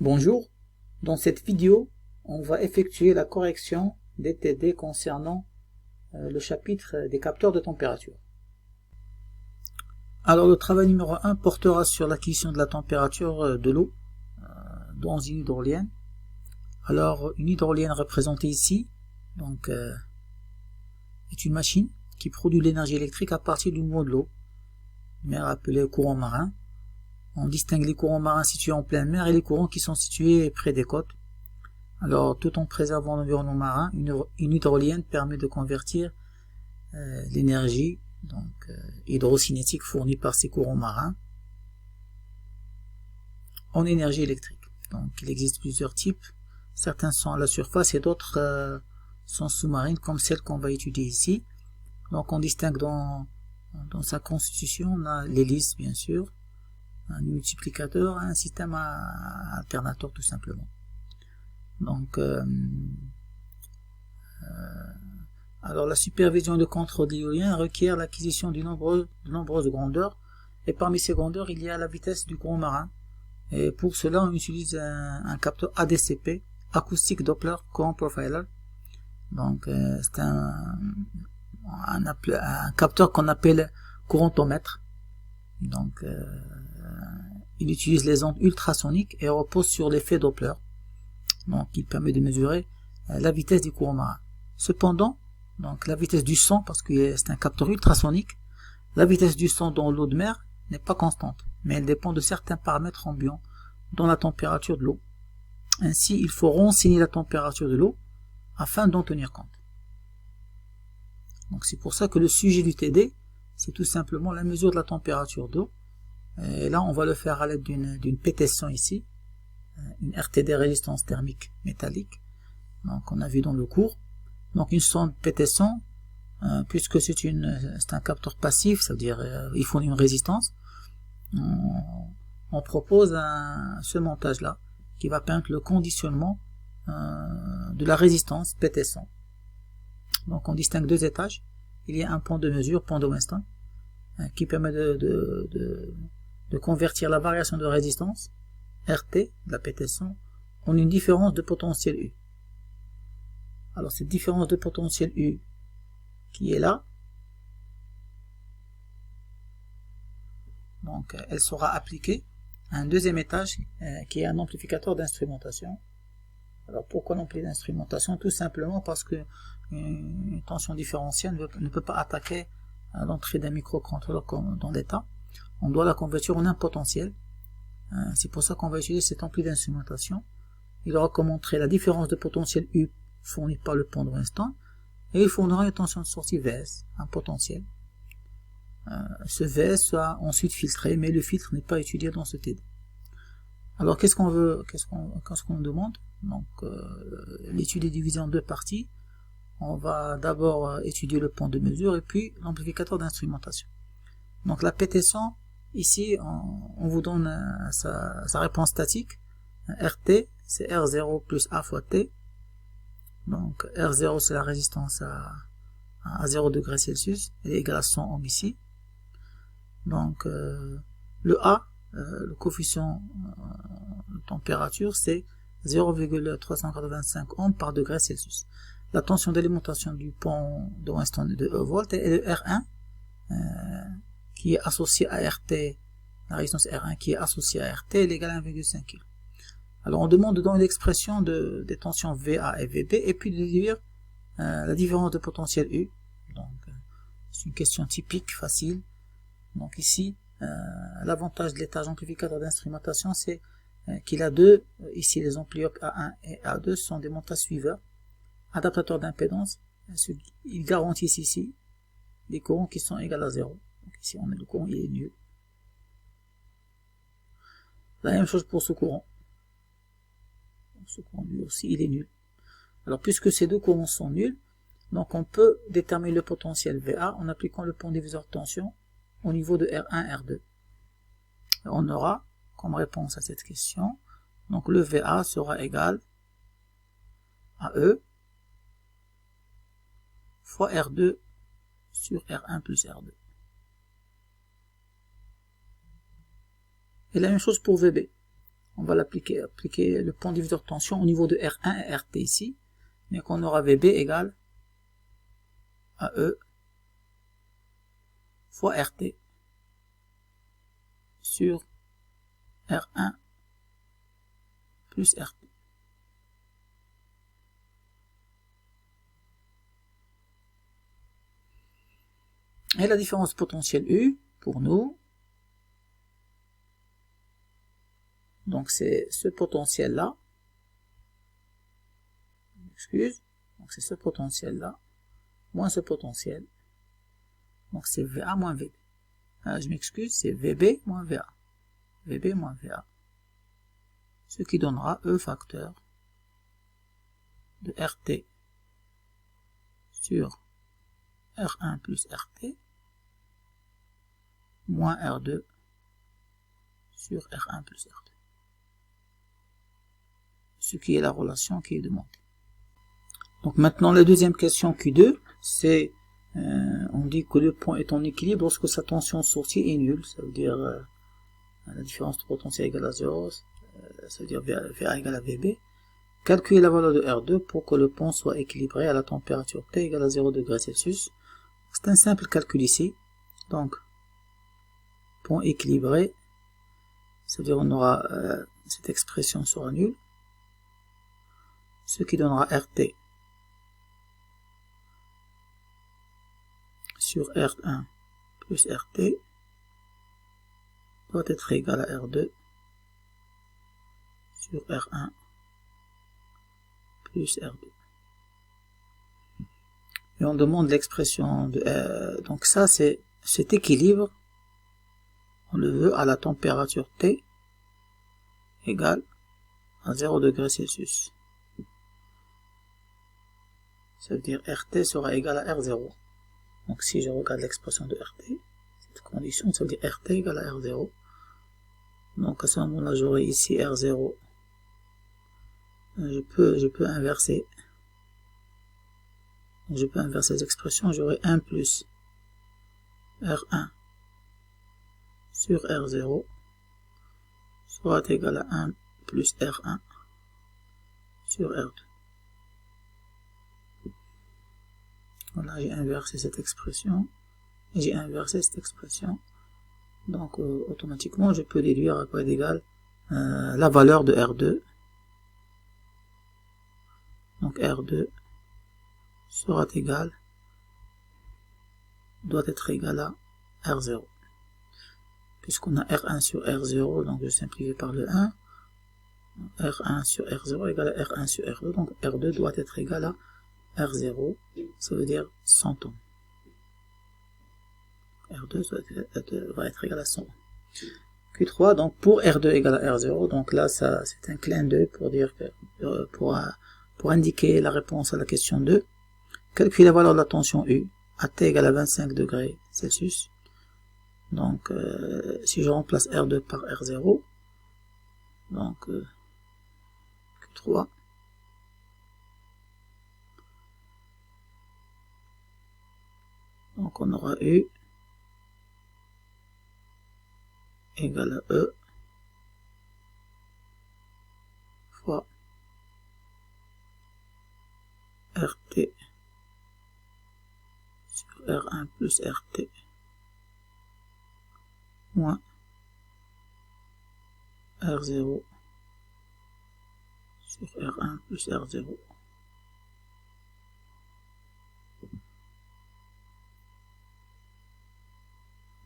Bonjour, dans cette vidéo, on va effectuer la correction des TD concernant le chapitre des capteurs de température. Alors le travail numéro 1 portera sur l'acquisition de la température de l'eau dans une hydrolienne. Alors une hydrolienne représentée ici donc, est une machine qui produit l'énergie électrique à partir du mouvement de l'eau, mer appelé courant marin. On distingue les courants marins situés en pleine mer et les courants qui sont situés près des côtes. Alors, tout en préservant l'environnement marin, une hydrolienne permet de convertir l'énergie hydrocinétique fournie par ces courants marins en énergie électrique. Donc, il existe plusieurs types. Certains sont à la surface et d'autres sont sous-marines, comme celle qu'on va étudier ici. Donc, on distingue dans sa constitution, on a l'hélice, bien sûr, un multiplicateur, un système alternateur tout simplement. Donc, alors la supervision de contrôle de l'éolien requiert l'acquisition de nombreuses grandeurs, et parmi ces grandeurs il y a la vitesse du courant marin, et pour cela on utilise un capteur ADCP, Acoustic Doppler Current Profiler. Donc c'est un capteur qu'on appelle courantomètre. Donc il utilise les ondes ultrasoniques et repose sur l'effet Doppler. Donc il permet de mesurer la vitesse du courant marin. Cependant, donc la vitesse du son, parce que c'est un capteur ultrasonique, la vitesse du son dans l'eau de mer n'est pas constante, mais elle dépend de certains paramètres ambiants, dont la température de l'eau. Ainsi, il faut renseigner la température de l'eau afin d'en tenir compte. Donc c'est pour ça que le sujet du TD, c'est tout simplement la mesure de la température d'eau. Et là, on va le faire à l'aide d'une pétesson ici, une RTD résistance thermique métallique. Donc on a vu dans le cours. Donc une sonde pétesson, puisque c'est un capteur passif, ça veut dire il fournit une résistance, on propose ce montage là qui va permettre le conditionnement de la résistance pétesson. Donc on distingue deux étages. Il y a un point de mesure, point de Winston, qui permet de convertir la variation de résistance RT de la pétesson en une différence de potentiel U. Alors cette différence de potentiel U qui est là, donc elle sera appliquée à un deuxième étage qui est un amplificateur d'instrumentation. Alors pourquoi l'amplificateur d'instrumentation? Tout simplement parce que une tension différentielle ne peut pas attaquer à l'entrée d'un microcontrôleur comme dans l'état. On doit la convertir en un potentiel. C'est pour ça qu'on va utiliser cet ampli d'instrumentation. Il aura comme montrer la différence de potentiel U fournie par le pont de Winston, et il fournira une tension de sortie VS, un potentiel. Ce VS sera ensuite filtré, mais le filtre n'est pas étudié dans ce TD. Alors qu'est-ce qu'on demande? Donc l'étude est divisée en deux parties. On va d'abord étudier le pont de mesure et puis l'amplificateur d'instrumentation. Donc la pétesson, ici on vous donne sa réponse statique. RT c'est R0 plus A fois T. Donc R0 c'est la résistance à 0 degré Celsius, elle est égale à 100 ohms ici. Donc le A, le coefficient de température, c'est 0,385 ohms par degré Celsius. La tension d'alimentation du pont de Winston est de E volts et le R1 qui est associé à RT, la résistance R1 qui est associée à RT est égale à 1,5 kg. Alors on demande de donner l'expression des tensions VA et VB et puis de déduire la différence de potentiel U. Donc c'est une question typique, facile. Donc ici, l'avantage de l'étage amplificateur d'instrumentation, c'est qu'il a deux, ici les amplis A1 et A2 sont des montages suiveurs, adaptateurs d'impédance. Ils garantissent ici des courants qui sont égaux à 0. Donc ici on a le courant, il est nul. La même chose pour ce courant. Ce courant lui aussi, il est nul. Alors puisque ces deux courants sont nuls, donc on peut déterminer le potentiel VA en appliquant le pont diviseur de tension au niveau de R1, R2. On aura comme réponse à cette question, donc le VA sera égal à E fois R2 sur R1 plus R2. Et la même chose pour VB. on va appliquer le point diviseur de tension au niveau de R1 et RT ici, mais qu'on aura VB égale AE fois RT sur R1 plus RT. Et la différence potentielle U, pour nous, donc c'est ce potentiel-là, donc c'est ce potentiel-là, moins ce potentiel, donc c'est VA moins VB. Je m'excuse, c'est VB moins VA. VB moins VA. Ce qui donnera E facteur de RT sur R1 plus RT moins R2 sur R1 plus R2. Ce qui est la relation qui est demandée. Donc maintenant la deuxième question Q2, c'est on dit que le point est en équilibre lorsque sa tension sortie est nulle, ça veut dire la différence de potentiel égale à 0, ça veut dire VA égale à VB. Calculer la valeur de R2 pour que le pont soit équilibré à la température T égale à 0 degrés Celsius. C'est un simple calcul ici. Donc, pont équilibré, ça veut dire on aura cette expression sera nulle, ce qui donnera RT sur R1 plus RT doit être égal à R2 sur R1 plus R2. Et on demande l'expression de donc ça c'est cet équilibre, on le veut à la température T égale à 0 degrés Celsius. Ça veut dire RT sera égal à R0. Donc si je regarde l'expression de RT, cette condition, ça veut dire RT égale à R0. Donc à ce moment-là, j'aurai ici R0. Je peux inverser. Donc, je peux inverser les expressions. J'aurai 1 plus R1 sur R0 sera égal à 1 plus R1 sur R2. Voilà, j'ai inversé cette expression. Et j'ai inversé cette expression. Donc, automatiquement, je peux déduire à quoi est égal la valeur de R2. Donc, R2 sera égal, doit être égal à R0. Puisqu'on a R1 sur R0, donc je simplifie par le 1. R1 sur R0 égale à R1 sur R2, donc R2 doit être égal à R0, ça veut dire 100 ohms. R2 va être égal à 100 ohms. Q3, donc pour R2 égale à R0, donc là ça c'est un clin d'œil pour dire que pour indiquer la réponse à la question 2. Calculer la valeur de la tension U à T égale à 25 degrés Celsius. Donc si je remplace R2 par R0, donc Q3, donc on aura U égale à E fois RT sur R1 plus RT moins R0 sur R1 plus R0.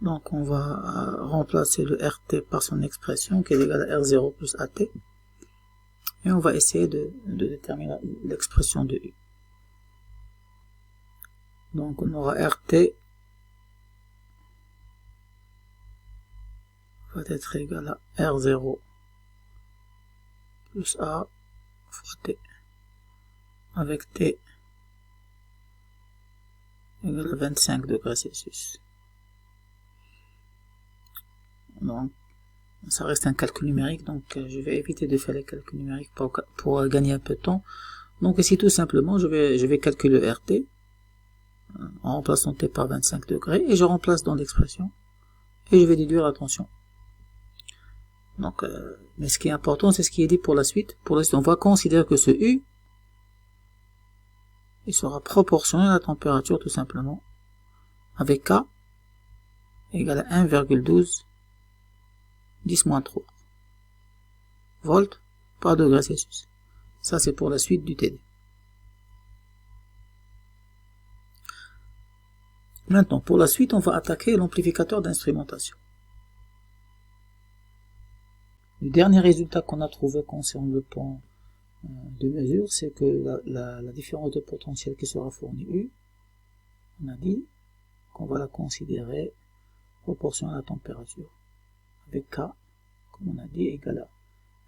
Donc on va remplacer le RT par son expression qui est égale à R0 plus AT. Et on va essayer de déterminer l'expression de U. Donc on aura RT va être égal à R0 plus A fois T, avec T égale à 25 degrés Celsius. Donc ça reste un calcul numérique, donc je vais éviter de faire les calculs numériques pour gagner un peu de temps. Donc ici tout simplement je vais calculer RT en remplaçant T par 25 degrés et je remplace dans l'expression et je vais déduire la tension. Donc, mais ce qui est important, c'est ce qui est dit pour la suite. Pour la suite, on va considérer que ce U, il sera proportionnel à la température tout simplement, avec K égale à 1,12 10-3 volts par degré Celsius. Ça, c'est pour la suite du TD. Maintenant, pour la suite, on va attaquer l'amplificateur d'instrumentation. Le dernier résultat qu'on a trouvé concernant le point de mesure, c'est que la différence de potentiel qui sera fournie U, on a dit qu'on va la considérer proportionnelle à la température, avec K, comme on a dit, égale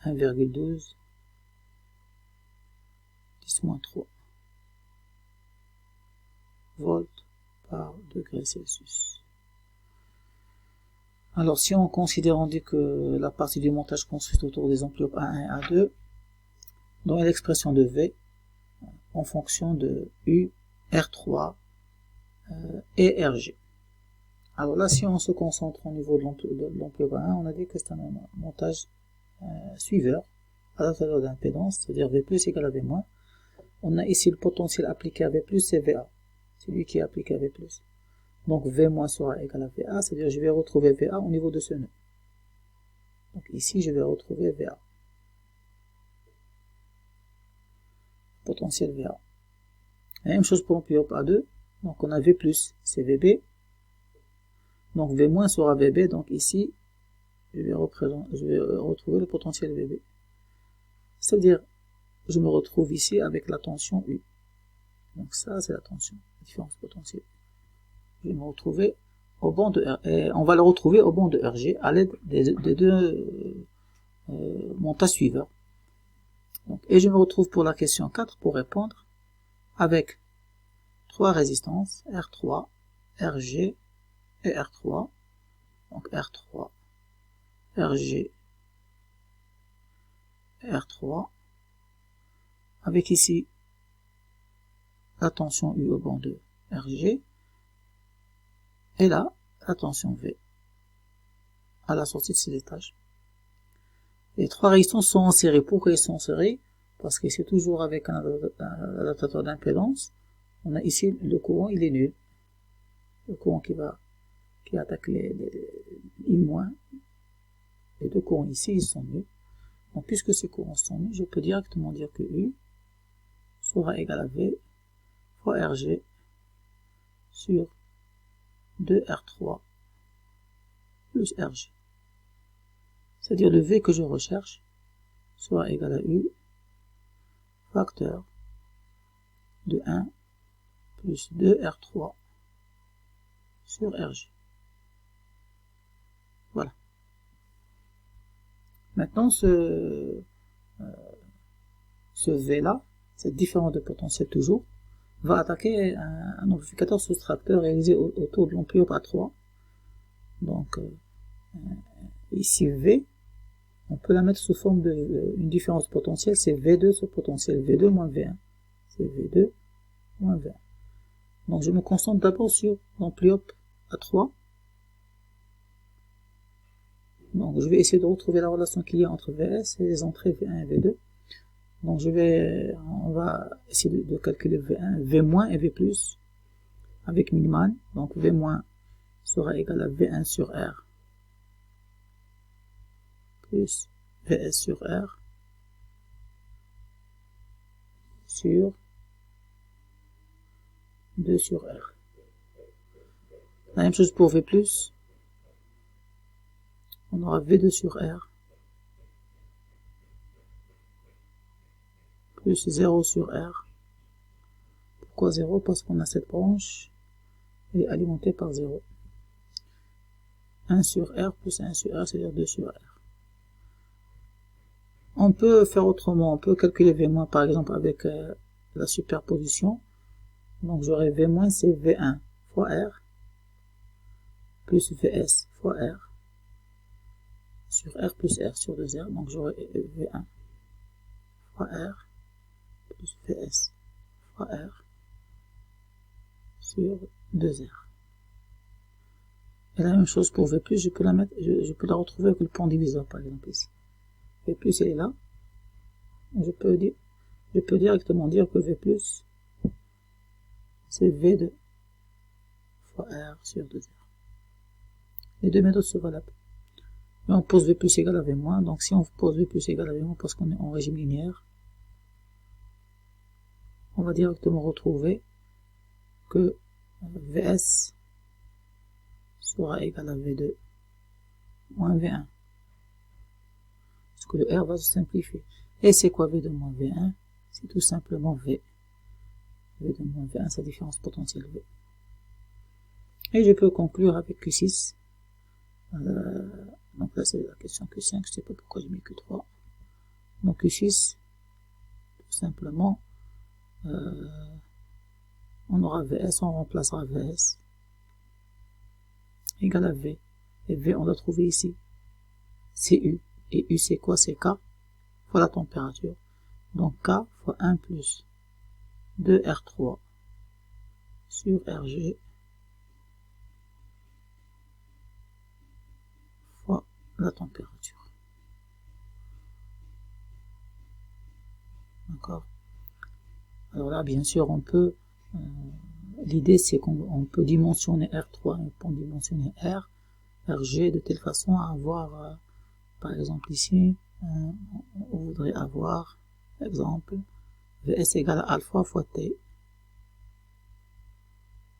à 1,12 10-3 volts par degré Celsius. Alors si on considère, on dit que la partie du montage construite autour des amplis A1 et A2, dans l'expression de V, en fonction de U, R3 et RG. Alors là, si on se concentre au niveau de l'ampli A1, on a dit que c'est un montage suiveur, adaptateur d'impédance, c'est-à-dire V plus égale à V moins. On a ici le potentiel appliqué à V plus, c'est VA. C'est lui qui est appliqué à V plus. Donc V moins sera égal à VA, c'est-à-dire je vais retrouver VA au niveau de ce nœud. Donc ici, je vais retrouver VA. Potentiel VA. La même chose pour l'ampli A2. Donc on a V plus, c'est VB. Donc V moins sera VB. Donc ici, je vais retrouver le potentiel VB. C'est-à-dire, je me retrouve ici avec la tension U. Donc ça, c'est la tension, la différence potentielle. Je vais me retrouver au banc de R, et on va le retrouver au banc de RG à l'aide des deux montages suiveurs. Donc, et je me retrouve pour la question 4 pour répondre avec trois résistances, R3, RG et R3. Donc R3, RG, R3, avec ici la tension U au banc de RG, et là, la tension V à la sortie de ces étages. Les trois résistances sont en série. Pourquoi ils sont en série? Parce que c'est toujours avec un adaptateur d'impédance. On a ici le courant, il est nul. Le courant qui attaque les I-, les deux courants ici, ils sont nuls. Donc, puisque ces courants sont nuls, je peux directement dire que U sera égal à V fois RG sur 2R3 plus RG. C'est-à-dire le V que je recherche sera égal à U facteur de 1 plus 2R3 sur RG. Voilà. Maintenant, ce V là, cette différence de potentiel toujours, va attaquer un amplificateur soustracteur réalisé autour de l'ampli A3. Donc, ici V, on peut la mettre sous forme de une différence de potentiel, c'est V2 ce potentiel, V2 moins V1. C'est V2 moins V1. Donc je me concentre d'abord sur l'ampli A3. Donc je vais essayer de retrouver la relation qu'il y a entre VS et les entrées V1 et V2. Donc on va essayer de calculer V1, V- et V+, avec Millman. Donc V- sera égal à V1 sur R plus Vs sur R sur 2 sur R. La même chose pour V+, on aura V2 sur R plus 0 sur R. Pourquoi 0? Parce qu'on a cette branche, elle est alimentée par 0. 1 sur R plus 1 sur R, c'est-à-dire 2 sur R. On peut faire autrement, on peut calculer V- par exemple avec la superposition. Donc j'aurai V- c'est V1 fois R plus Vs fois R sur R plus R sur 2R. Donc j'aurai V1 fois R plus Vs fois R sur 2R. Et la même chose pour V+, je peux la mettre, je peux la retrouver avec le point diviseur, par exemple ici. V+, elle est là. Je peux directement dire que V+, c'est V2 fois R sur 2R. Les deux méthodes sont valables. Et on pose V plus égale à V moins, donc si on pose V plus égale à V moins parce qu'on est en régime linéaire, on va directement retrouver que Vs sera égal à V2 moins V1. Parce que le R va se simplifier. Et c'est quoi V2 moins V1? C'est tout simplement V. V2 moins V1, c'est la différence potentielle V. Et je peux conclure avec Q6. Donc là c'est la question Q5, je sais pas pourquoi j'ai mis Q3. Donc Q6, tout simplement, on aura Vs, on remplacera Vs égal à V. Et V on l'a trouvé ici, c'est U. Et U c'est quoi? C'est K fois la température. Donc K fois 1 plus 2R3 sur RG fois la température. D'accord? Alors là, bien sûr, on peut... l'idée, c'est qu'on peut dimensionner R3 et on peut dimensionner RG de telle façon à avoir, par exemple ici, on voudrait avoir, par exemple, Vs égale à alpha fois T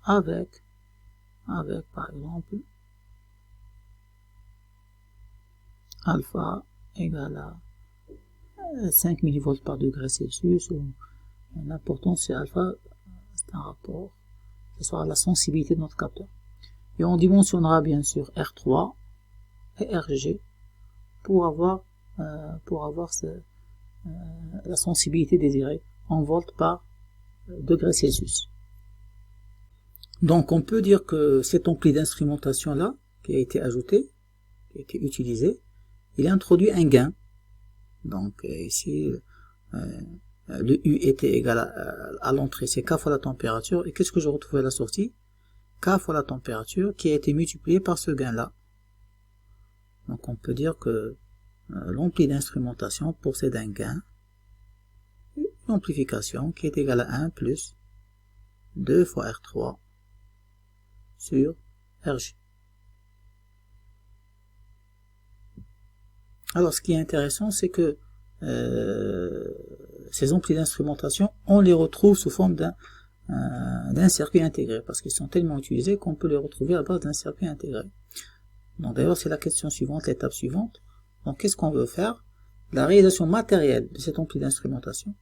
avec par exemple, alpha égale à 5 millivolts par degré Celsius, ou l'important c'est alpha, c'est un rapport, ce sera la sensibilité de notre capteur. Et on dimensionnera bien sûr R3 et RG pour avoir la sensibilité désirée en volts par degré Celsius. Donc on peut dire que cet ampli d'instrumentation là, qui a été ajouté, qui a été utilisé, il introduit un gain. Donc ici, le U était égal à l'entrée, c'est K fois la température. Et qu'est-ce que je retrouve à la sortie? K fois la température qui a été multiplié par ce gain-là. Donc on peut dire que l'ampli d'instrumentation possède un gain, une amplification qui est égale à 1 plus 2 fois R3 sur RG. Alors ce qui est intéressant, c'est que ces amplis d'instrumentation, on les retrouve sous forme d'un circuit intégré, parce qu'ils sont tellement utilisés qu'on peut les retrouver à base d'un circuit intégré. Donc d'ailleurs c'est la question suivante, l'étape suivante. Donc qu'est-ce qu'on veut faire? La réalisation matérielle de cet ampli d'instrumentation,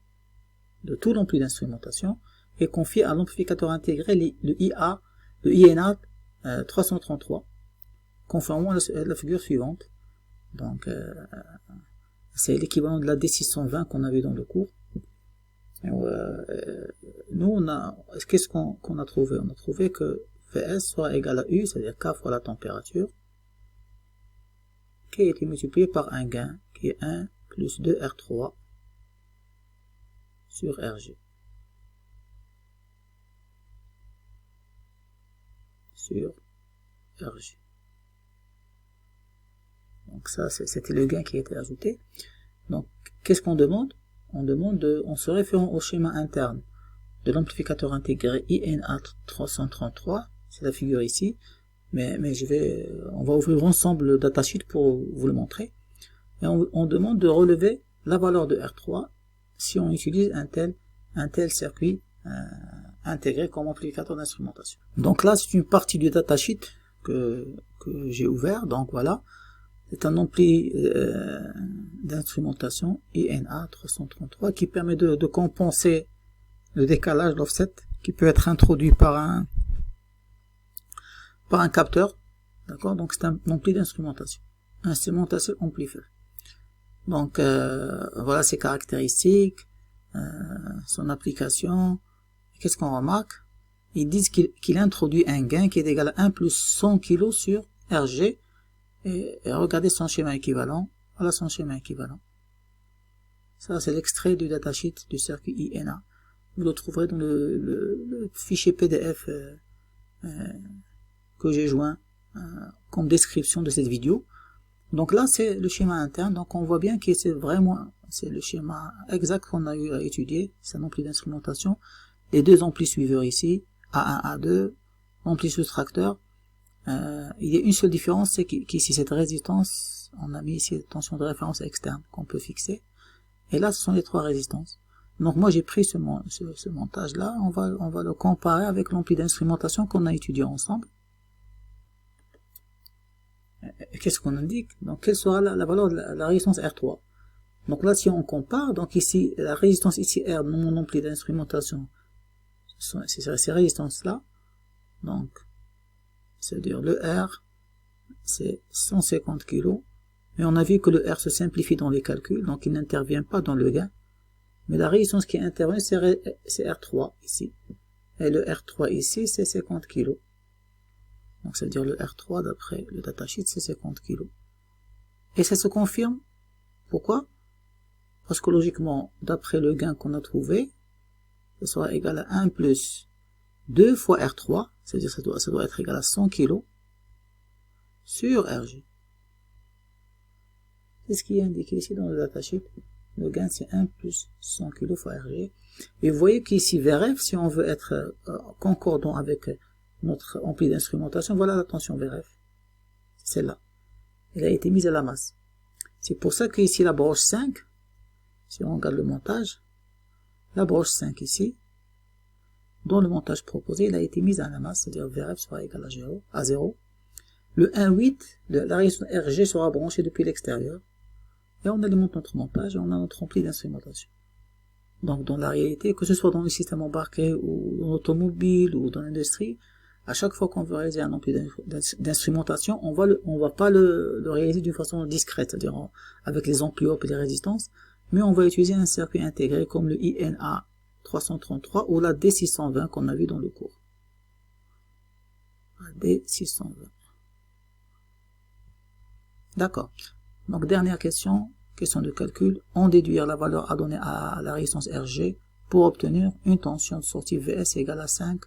de tout l'ampli d'instrumentation, est confiée à l'amplificateur intégré, le INA 333, conformément à la figure suivante. Donc c'est l'équivalent de la D620 qu'on a vu dans le cours. Nous qu'est-ce qu'on a trouvé? On a trouvé que Vs sera égal à U, c'est-à-dire K fois la température, qui a été multiplié par un gain qui est 1 plus 2R3 sur RG. Sur RG. Donc ça, c'était le gain qui a été ajouté. Donc, qu'est-ce qu'on demande? On se référant au schéma interne de l'amplificateur intégré INA 333, c'est la figure ici, mais on va ouvrir ensemble le datasheet pour vous le montrer. Et on demande de relever la valeur de R3 si on utilise un tel circuit intégré comme amplificateur d'instrumentation. Donc là, c'est une partie du datasheet que j'ai ouvert, donc voilà. C'est un ampli d'instrumentation INA 333 qui permet de compenser le décalage, l'offset, qui peut être introduit par un capteur. D'accord? Donc c'est un ampli d'instrumentation. Instrumentation amplifiée. Donc voilà ses caractéristiques, son application. Qu'est-ce qu'on remarque? Ils disent qu'il introduit un gain qui est égal à 1 plus 100 kg sur RG. Et regardez son schéma équivalent. Voilà son schéma équivalent. Ça, c'est l'extrait du datasheet du circuit INA. Vous le trouverez dans le fichier PDF que j'ai joint comme description de cette vidéo. Donc là, c'est le schéma interne. Donc on voit bien que c'est vraiment, c'est le schéma exact qu'on a eu à étudier. C'est un ampli d'instrumentation. Les deux amplis suiveurs ici, A1, A2, ampli soustracteur. Il y a une seule différence, c'est qu'ici cette résistance, on a mis ici la tension de référence externe qu'on peut fixer. Et là, ce sont les trois résistances. Donc moi, j'ai pris ce montage-là. On va le comparer avec l'ampli d'instrumentation qu'on a étudié ensemble. Qu'est-ce qu'on indique? Donc, quelle sera la valeur de la résistance R3? Donc là, si on compare, donc ici, la résistance ici R dans mon ampli d'instrumentation, c'est ces résistances-là. Donc, c'est-à-dire le R, c'est 150 kg. Mais on a vu que le R se simplifie dans les calculs, donc il n'intervient pas dans le gain. Mais la résistance qui intervient, c'est R3 ici. Et le R3 ici, c'est 50 kg. Donc, c'est-à-dire le R3, d'après le datasheet, c'est 50 kg. Et ça se confirme. Pourquoi? Parce que logiquement, d'après le gain qu'on a trouvé, ça sera égal à 1 plus 2 fois R3, c'est-à-dire ça doit être égal à 100 kg sur RG. C'est ce qui est indiqué ici dans le datasheet. Le gain, c'est 1 plus 100 kg fois RG. Et vous voyez qu'ici, VRF, si on veut être concordant avec notre ampli d'instrumentation, voilà la tension VRF. C'est celle-là. Elle a été mise à la masse. C'est pour ça qu'ici, la broche 5, si on regarde le montage, la broche 5 ici, dans le montage proposé, elle a été mise à la masse, c'est-à-dire VRF sera égal à 0. Le 1,8, la résistance RG sera branchée depuis l'extérieur. Et on alimente notre montage et on a notre ampli d'instrumentation. Donc dans la réalité, que ce soit dans le système embarqué ou dans l'automobile ou dans l'industrie, à chaque fois qu'on veut réaliser un ampli d'instrumentation, on va pas le réaliser d'une façon discrète, c'est-à-dire avec les amplis et les résistances, mais on va utiliser un circuit intégré comme le INA 333 ou la D620 qu'on a vu dans le cours. La D620. D'accord. Donc dernière question de calcul, on déduire la valeur à donner à la résistance RG pour obtenir une tension de sortie VS égale à 5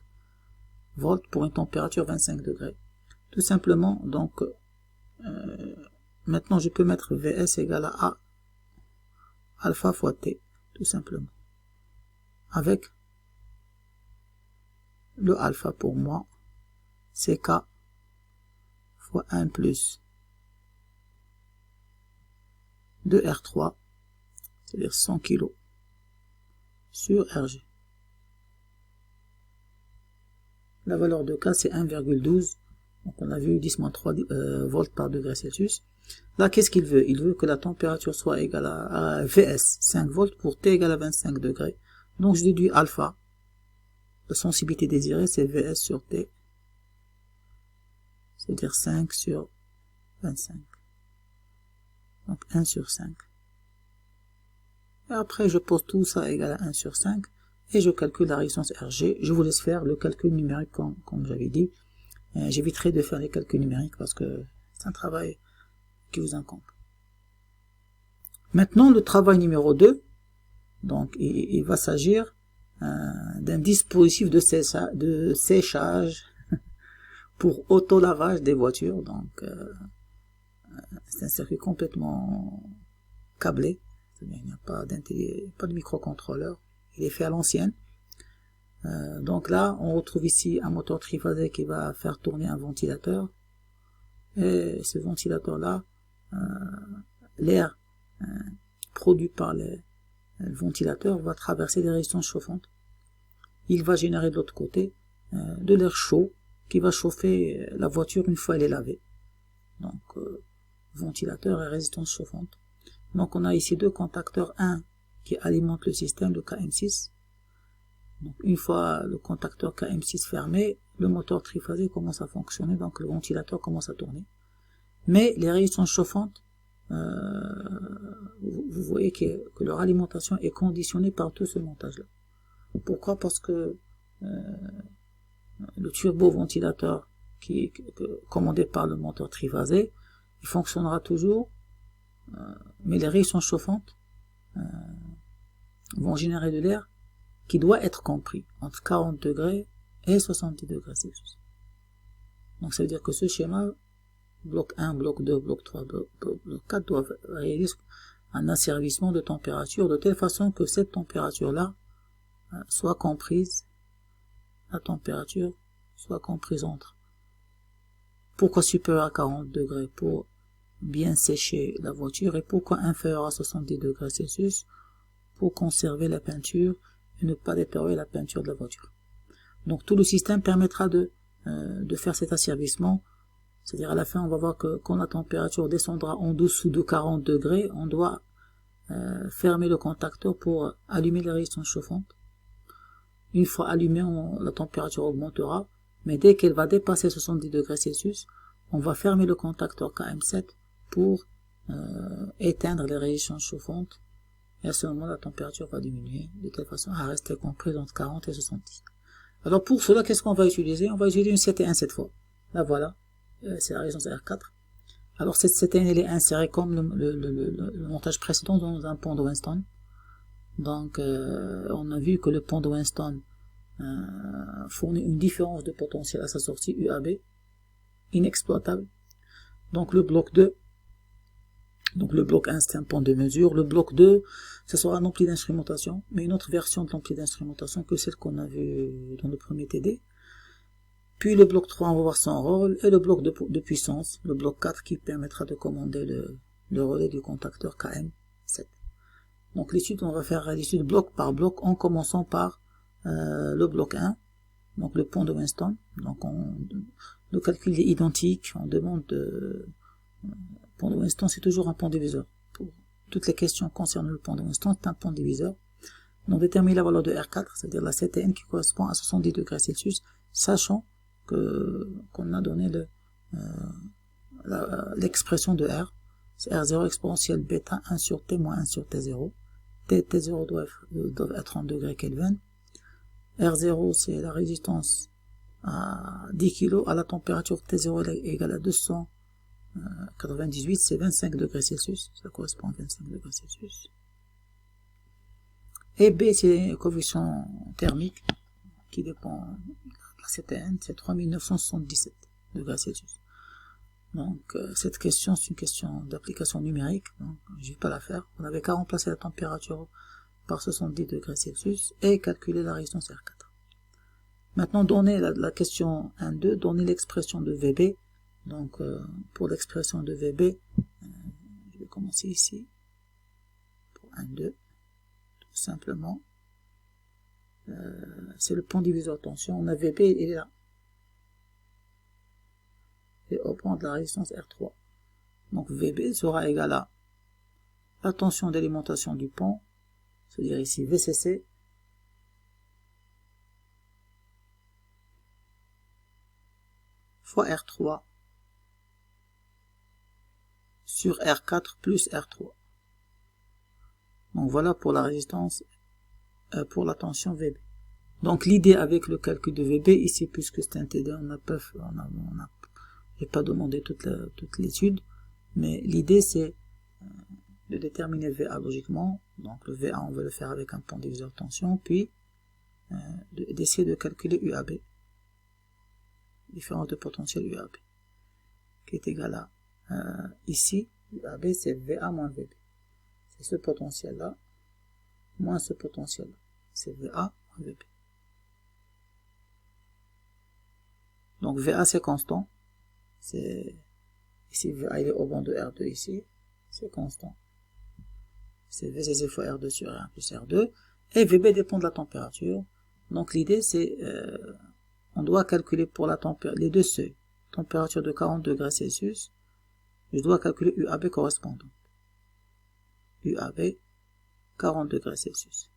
volts pour une température 25 degrés. Tout simplement, donc maintenant je peux mettre VS égale à A alpha fois T, tout simplement. Avec le alpha pour moi, c'est K fois 1 plus de R3, c'est-à-dire 100 kg sur RG. La valeur de K, c'est 1,12. Donc on a vu 10-3 volts par degré Celsius. Là, qu'est-ce qu'il veut? Il veut que la température soit égale à VS, 5 volts, pour T égale à 25 degrés. Donc je déduis alpha. La sensibilité désirée, c'est VS sur T. C'est-à-dire 5 sur 25. Donc 1 sur 5. Et après, je pose tout ça égal à 1 sur 5. Et je calcule la résistance RG. Je vous laisse faire le calcul numérique comme j'avais dit. J'éviterai de faire les calculs numériques parce que c'est un travail qui vous incombe. Maintenant, le travail numéro 2. Donc, il va s'agir d'un dispositif de séchage pour auto-lavage des voitures. Donc, c'est un circuit complètement câblé. Il n'y a pas de microcontrôleur. Il est fait à l'ancienne. Donc là, on retrouve ici un moteur triphasé qui va faire tourner un ventilateur. Et ce ventilateur-là, l'air produit par le ventilateur va traverser des résistances chauffantes. Il va générer de l'autre côté de l'air chaud qui va chauffer la voiture une fois elle est lavée. Donc, ventilateur et résistance chauffante. Donc on a ici deux contacteurs, un qui alimente le système de KM6. Donc une fois le contacteur KM6 fermé, le moteur triphasé commence à fonctionner, donc le ventilateur commence à tourner. Mais les résistances chauffantes, vous voyez que leur alimentation est conditionnée par tout ce montage-là. Pourquoi? Parce que le turbo-ventilateur qui est commandé par le moteur triphasé, il fonctionnera toujours, mais les résistances chauffantes vont générer de l'air qui doit être compris entre 40 degrés et 70 degrés Celsius. Donc ça veut dire que ce schéma, bloc 1, bloc 2, bloc 3, bloc 4 doivent réaliser un asservissement de température de telle façon que cette température-là soit comprise, la température soit comprise entre. Pourquoi supérieur à 40 degrés? Pour bien sécher la voiture. Et pourquoi inférieur à 70 degrés Celsius? Pour conserver la peinture et ne pas détériorer la peinture de la voiture. Donc tout le système permettra de faire cet asservissement. C'est-à-dire à la fin, on va voir que quand la température descendra en dessous de 40 degrés, on doit fermer le contacteur pour allumer la résistance chauffante. Une fois allumée, la température augmentera, mais dès qu'elle va dépasser 70 degrés Celsius, on va fermer le contacteur KM7 pour éteindre les résistances chauffantes, et à ce moment la température va diminuer de telle façon à rester comprise entre 40 et 70. Alors pour cela, qu'est-ce qu'on va utiliser? On va utiliser une CT1 cette fois. Là voilà, c'est la résistance R4. Alors cette CT1 elle est insérée comme le montage précédent dans un pont de Winston. Donc on a vu que le pont de Winston fournit une différence de potentiel à sa sortie UAB inexploitable. Donc le bloc 2, donc le bloc 1 c'est un pont de mesure, le bloc 2 ce sera un ampli d'instrumentation, mais une autre version de l'ampli d'instrumentation que celle qu'on a vu dans le premier TD. Puis le bloc 3 on va voir son rôle, et le bloc de puissance, le bloc 4 qui permettra de commander le relais du contacteur KM7. Donc l'étude, on va faire l'étude bloc par bloc en commençant par le bloc 1, donc le pont de Winston. Donc le calcul est identique, on demande pont de Winston, c'est toujours un pont diviseur. Pour toutes les questions concernant le pont de Winston, c'est un pont diviseur. On détermine la valeur de R4, c'est-à-dire la CTN qui correspond à 70 degrés Celsius, sachant qu'on a donné l'expression de R, c'est R0 exponentielle bêta 1 sur T moins 1 sur T0. T0 doivent être en degrés Kelvin. R0 c'est la résistance à 10 kg à la température T0 est égale à 298, c'est 25 degrés Celsius, ça correspond à 25 degrés Celsius. Et B c'est le coefficient thermique qui dépend de la CTN, c'est 3977 degrés Celsius. Donc cette question c'est une question d'application numérique, donc je ne vais pas la faire. On n'avait qu'à remplacer la température par 70 degrés Celsius et calculer la résistance R4. Maintenant donner la question 1-2, donner l'expression de VB. Donc pour l'expression de VB, je vais commencer ici pour 1-2, tout simplement. C'est le pont diviseur de tension, on a VB, il est là. Et au point de la résistance R3. Donc VB sera égal à la tension d'alimentation du pont, c'est-à-dire ici VCC, fois R3 sur R4 plus R3. Donc voilà pour la résistance, pour la tension VB. Donc l'idée avec le calcul de VB, ici puisque c'est un TD, j'ai pas demandé toute l'étude, mais l'idée c'est de déterminer le VA logiquement. Donc le VA on va le faire avec un pont diviseur de tension, puis d'essayer de calculer UAB, différence de potentiel UAB, qui est égal à ici, UAB c'est VA moins VB. C'est ce potentiel là, moins ce potentiel là, c'est VA moins VB. Donc VA c'est constant, c'est ici VA il est au banc de R2 ici, c'est constant. C'est VCC fois R2 sur R1 plus R2, et VB dépend de la température. Donc l'idée c'est, on doit calculer pour la les deux seuils, température de 40 degrés Celsius, je dois calculer UAB correspondant. UAB 40 degrés Celsius.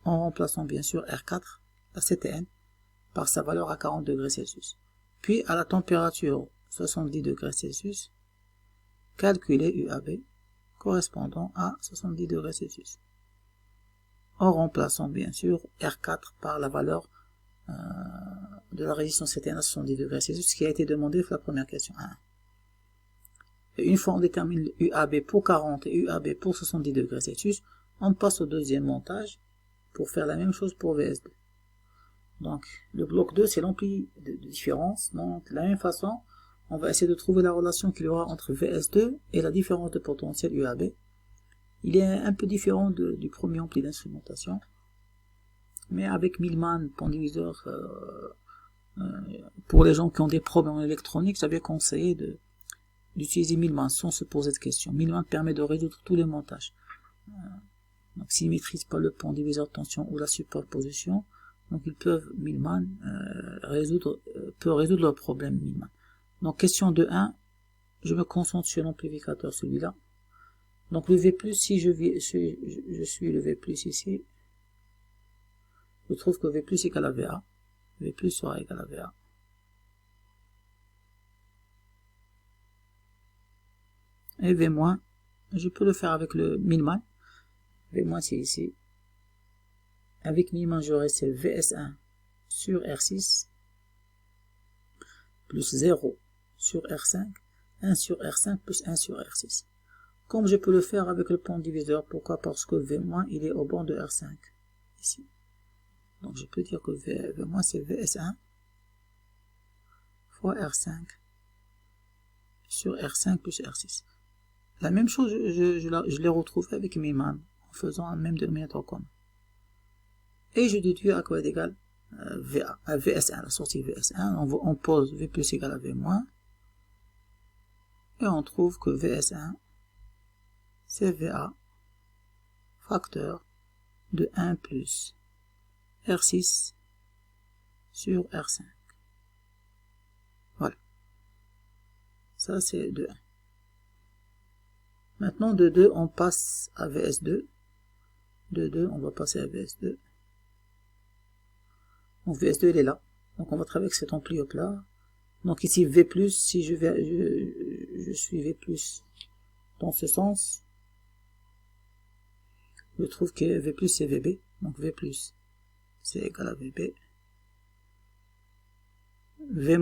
En remplaçant bien sûr R4, la CTN, par sa valeur à 40 degrés Celsius. Puis à la température 70 degrés Celsius, calculer UAB correspondant à 70 degrés Celsius. En remplaçant bien sûr R4 par la valeur de la résistance CTN à 70 degrés Celsius, qui a été demandé pour la première question 1. Et une fois on détermine UAB pour 40 et UAB pour 70 degrés Celsius, on passe au deuxième montage pour faire la même chose pour VS2. Donc, le bloc 2, c'est l'ampli de différence. Donc, de la même façon, on va essayer de trouver la relation qu'il y aura entre VS2 et la différence de potentiel UAB. Il est un peu différent du premier ampli d'instrumentation. Mais avec Millman, pont diviseur, pour les gens qui ont des problèmes électroniques, j'avais conseillé d'utiliser Millman sans se poser de questions. Millman permet de résoudre tous les montages. Donc, s'ils ne maîtrisent pas le pont diviseur de tension ou la superposition, donc ils peuvent, Millman, peut résoudre leur problème, Millman. Donc, question de 1, je me concentre sur l'amplificateur, celui-là. Donc, le V+, si je suis le V+, ici, je trouve que V+ égale à VA. V+ sera égal à VA. Et V-, je peux le faire avec le Millman. V- c'est ici. Avec Millman, j'aurai c'est VS1 sur R6 plus 0 sur R5, 1 sur R5 plus 1 sur R6. Comme je peux le faire avec le pont diviseur, pourquoi? Parce que V-, il est au bord de R5, ici. Donc je peux dire que V-, c'est VS1 fois R5 sur R5 plus R6. La même chose, je l'ai retrouvé avec Millman, en faisant un même dénominateur commun. Et je déduis à quoi est égal VA, à VS1, la sortie VS1, on pose V+ égale à V-, et on trouve que VS1, c'est VA, facteur de 1 plus R6 sur R5. Voilà. Ça, c'est de 1. Maintenant, de 2, on passe à VS2. De 2, on va passer à VS2. Donc, VS2, il est là. Donc, on va travailler avec cet ampli là. Donc, ici, V+, si je suis V+, dans ce sens, je trouve que V+, c'est VB. Donc, V+, c'est égal à VB. V-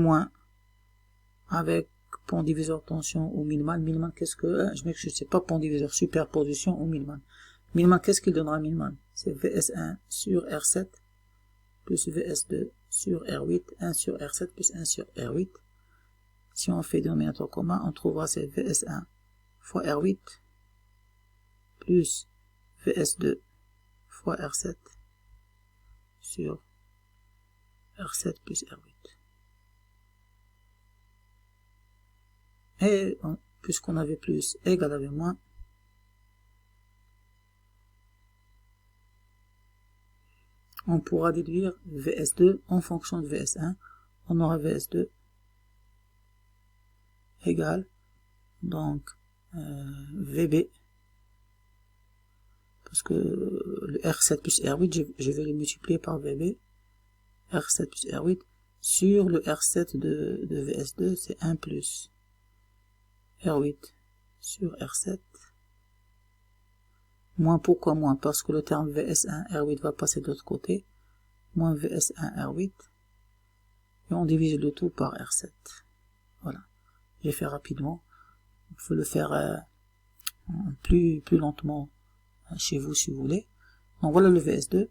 avec pont diviseur tension ou Millman. Millman, qu'est-ce que... je sais pas, pont diviseur superposition ou Millman. Millman, qu'est-ce qu'il donnera Millman? C'est VS1 sur R7 plus VS2 sur R8, 1 sur R7 plus 1 sur R8. Si on fait dénominateur commun, on trouvera c'est VS1 fois R8 plus VS2 fois R7 sur R7 plus R8. Et puisqu'on avait plus égal à V-, on pourra déduire VS2 en fonction de VS1. On aura VS2 égale donc VB, parce que le R7 plus R8, je vais le multiplier par VB, R7 plus R8, sur le R7 de VS2, c'est 1 plus R8 sur R7, moins, pourquoi moins? Parce que le terme VS1 R8 va passer de l'autre côté, moins VS1 R8, et on divise le tout par R7. Voilà, j'ai fait rapidement. Vous pouvez le faire plus lentement chez vous si vous voulez. Donc voilà le VS2,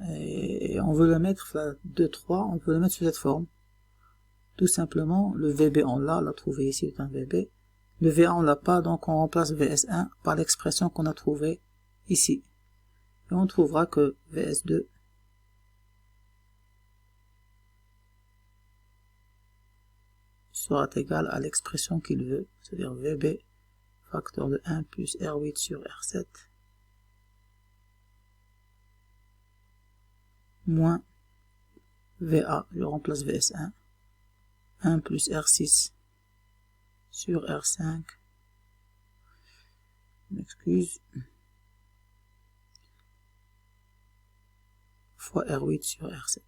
et on veut le mettre, 2, 3, on peut le mettre sous cette forme. Tout simplement, le VB on l'a trouvé ici, c'est un VB. Le VA on l'a pas, donc on remplace VS1 par l'expression qu'on a trouvée ici. Et on trouvera que VS2 sera égal à l'expression qu'il veut, c'est-à-dire VB facteur de 1 plus R8 sur R7 moins VA, je remplace VS1, 1 plus R6 sur R5, m'excuse, fois R8 sur R7.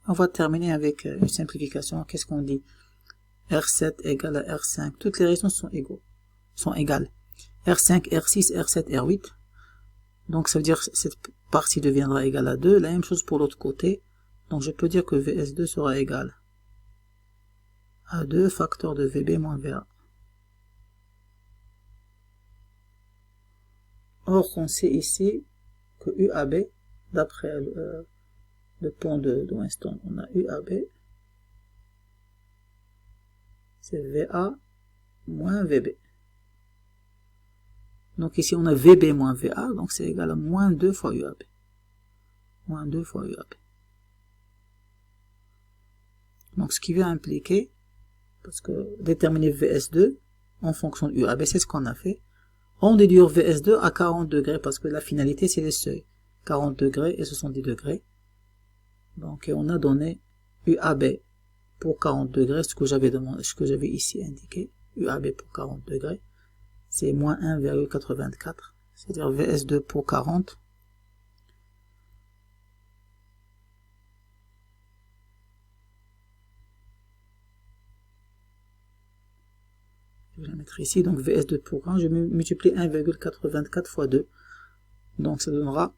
On va terminer avec une simplification. Qu'est-ce qu'on dit? R7 égale à R5. Toutes les résistances sont égales. R5, R6, R7, R8. Donc ça veut dire que cette partie deviendra égale à 2. La même chose pour l'autre côté. Donc je peux dire que VS2 sera égal à 2 facteur de VB moins VA. Or on sait ici que UAB, d'après le pont de Winston, on a UAB, c'est VA moins VB. Donc ici on a VB moins VA, donc c'est égal à moins 2 fois UAB. Moins 2 fois UAB. Donc ce qui va impliquer, parce que déterminer VS2 en fonction de UAB, c'est ce qu'on a fait. On déduire VS2 à 40 degrés, parce que la finalité c'est les seuils. 40 degrés et 70 degrés. Donc on a donné UAB pour 40 degrés, ce que j'avais demandé, ce que j'avais ici indiqué. UAB pour 40 degrés, c'est moins 1,84. C'est-à-dire VS2 pour 40. Je vais la mettre ici, donc VS2 pour 40, je multiplie 1,84 fois 2. Donc ça donnera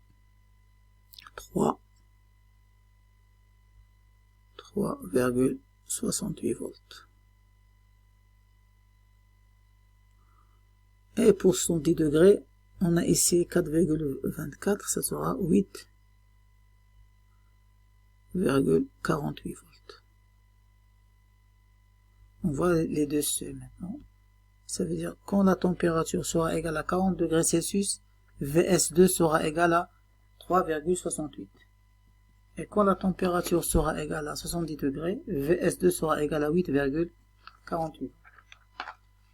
3,68 volts. Et pour 70 degrés, on a ici 4,24, ça sera 8,48 volts. On voit les deux seuils maintenant. Ça veut dire quand la température sera égale à 40 degrés Celsius, VS2 sera égal à 3,68. Et quand la température sera égale à 70 degrés, VS2 sera égal à 8,48.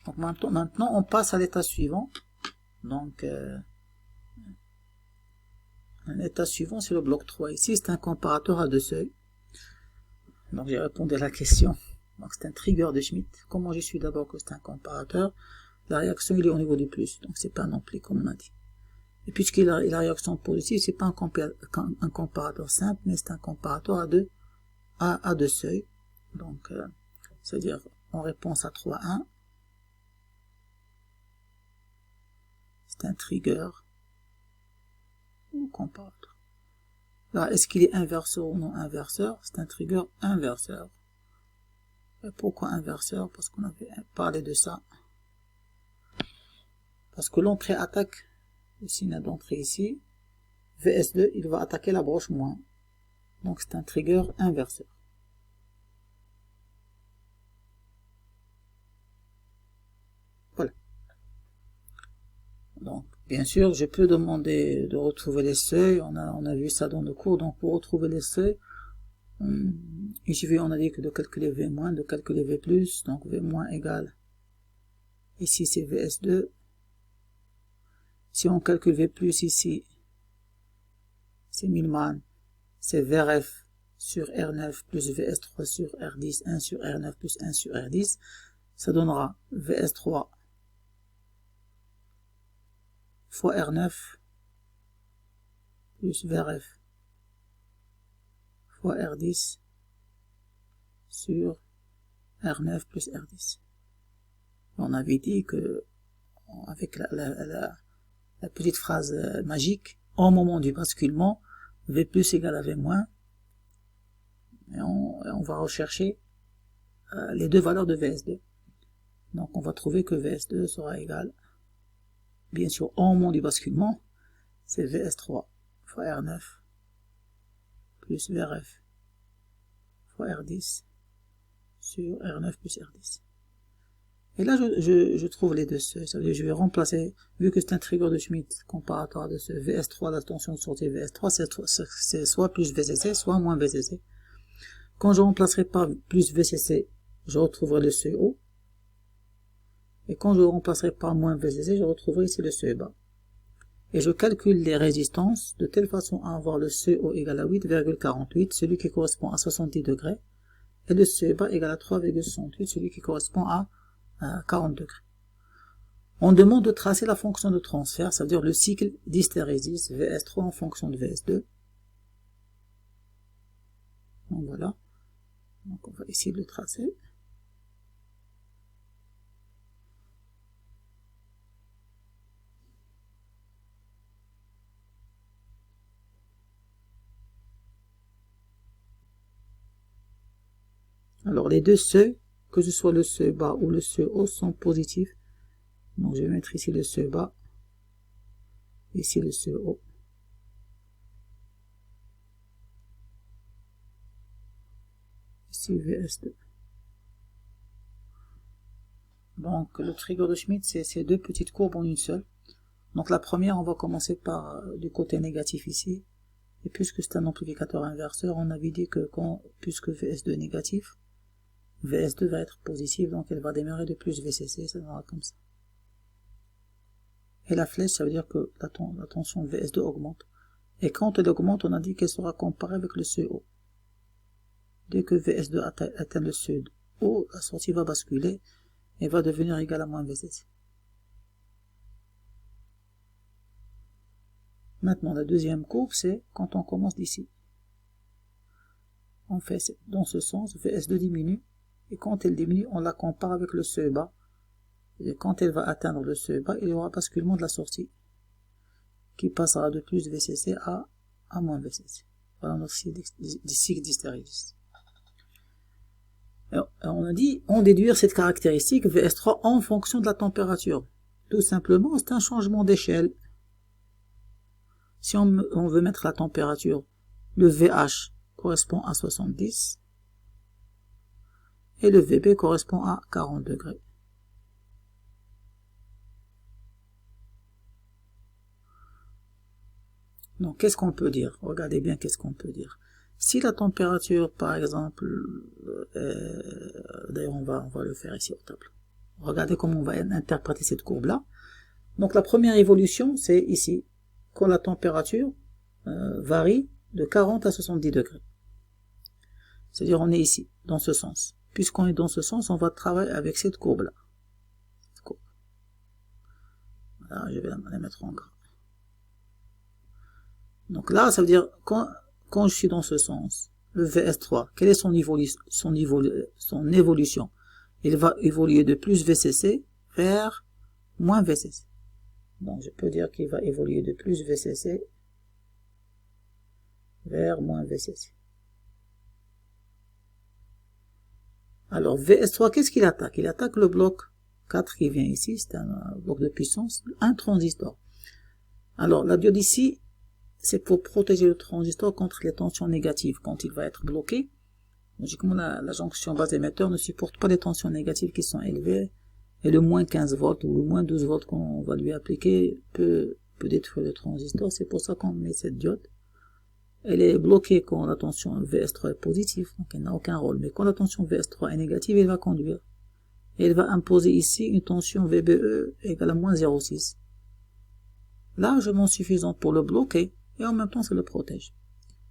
Donc maintenant, on passe à l'état suivant. Donc, l'état suivant, c'est le bloc 3. Ici, c'est un comparateur à deux seuils. Donc, j'ai répondu à la question. Donc, c'est un trigger de Schmitt. Comment j'ai su d'abord que c'est un comparateur? La réaction, il est au niveau du plus. Donc, c'est pas un ampli, comme on a dit. Et puisqu'il a la réaction positive, c'est pas un comparateur simple, mais c'est un comparateur à deux seuils. Donc, c'est-à-dire, en réponse à 3,1, c'est un trigger ou comparateur. Là, est-ce qu'il est inverseur ou non inverseur? C'est un trigger inverseur. Et pourquoi inverseur? Parce qu'on avait parlé de ça. Parce que l'entrée attaque, ici, il y a d'entrée ici, VS2, il va attaquer la broche moins. Donc c'est un trigger inverseur. Voilà. Donc, bien sûr, je peux demander de retrouver les seuils. On a vu ça dans le cours. Donc, pour retrouver les seuils, ici, on a dit que de calculer V-, de calculer V+, donc V- égale, ici c'est VS2. Si on calcule V+, ici, c'est Millman, c'est VRF sur R9 plus VS3 sur R10, 1 sur R9 plus 1 sur R10. Ça donnera VS3 fois R9 plus VRF fois R10 sur R9 plus R10. On avait dit que avec la petite phrase magique, au moment du basculement, V plus égale à V moins, et on va rechercher les deux valeurs de VS2. Donc on va trouver que VS2 sera égal, bien sûr au moment du basculement, c'est VS3 fois R9 plus VRF fois R10 sur R9 plus R10. Et là, je trouve les deux seuils. Ça veut dire que je vais remplacer, vu que c'est un trigger de Schmitt comparateur de ce VS3, la tension de sortie VS3, c'est soit plus VCC, soit moins VCC. Quand je remplacerai par plus VCC, je retrouverai le seuil haut. Et quand je remplacerai par moins VCC, je retrouverai ici le seuil bas. Et je calcule les résistances de telle façon à avoir le seuil haut égal à 8,48, celui qui correspond à 70 degrés, et le seuil bas égal à 3,68, celui qui correspond à 40 degrés. On demande de tracer la fonction de transfert, ça veut dire le cycle d'hystérésis VS3 en fonction de VS2. Donc voilà. Donc on va essayer de le tracer. Alors les deux seuils, que ce soit le seuil bas ou le seuil haut, sont positifs. Donc je vais mettre ici le seuil bas, ici le seuil haut. Ici VS2. Donc le trigger de Schmitt, c'est ces deux petites courbes en une seule. Donc la première, on va commencer par du côté négatif ici. Et puisque c'est un amplificateur inverseur, on avait dit que puisque VS2 est négatif, VS2 va être positif, donc elle va démarrer de plus VCC, ça donnera comme ça. Et la flèche, ça veut dire que la tension VS2 augmente. Et quand elle augmente, on a dit qu'elle sera comparée avec le seuil haut. Dès que VS2 atteint le seuil haut, la sortie va basculer et va devenir égale à moins VCC. Maintenant, la deuxième courbe, c'est quand on commence d'ici. On fait dans ce sens, VS2 diminue, et quand elle diminue, on la compare avec le seuil bas. Et quand elle va atteindre le seuil bas, il y aura basculement de la sortie, qui passera de plus VCC à moins VCC. Voilà notre cycle d'hystérésis. On a dit, on déduire cette caractéristique VS3 en fonction de la température. Tout simplement, c'est un changement d'échelle. Si on veut mettre la température, le VH correspond à 70 et le VB correspond à 40 degrés. Donc, qu'est-ce qu'on peut dire? Regardez bien qu'est-ce qu'on peut dire. Si la température, par exemple, d'ailleurs on va le faire ici au tableau. Regardez comment on va interpréter cette courbe-là. Donc la première évolution, c'est ici, quand la température varie de 40 à 70 degrés. C'est-à-dire on est ici, dans ce sens. Puisqu'on est dans ce sens, on va travailler avec cette courbe-là. Voilà, je vais la mettre en gras. Donc là, ça veut dire, quand je suis dans ce sens, le VS3, quelle est son évolution? Il va évoluer de plus VCC vers moins VCC. Donc je peux dire qu'il va évoluer de plus VCC vers moins VCC. Alors VS3, qu'est-ce qu'il attaque? Il attaque le bloc 4 qui vient ici, c'est un bloc de puissance, un transistor. Alors la diode ici, c'est pour protéger le transistor contre les tensions négatives. Quand il va être bloqué, logiquement la jonction base émetteur ne supporte pas les tensions négatives qui sont élevées, et le moins 15 volts ou le moins 12 volts qu'on va lui appliquer peut détruire le transistor. C'est pour ça qu'on met cette diode. Elle est bloquée quand la tension VS3 est positive, donc elle n'a aucun rôle. Mais quand la tension VS3 est négative, elle va conduire. Et elle va imposer ici une tension VBE égale à moins 0,6. Largement suffisant pour le bloquer, et en même temps ça le protège.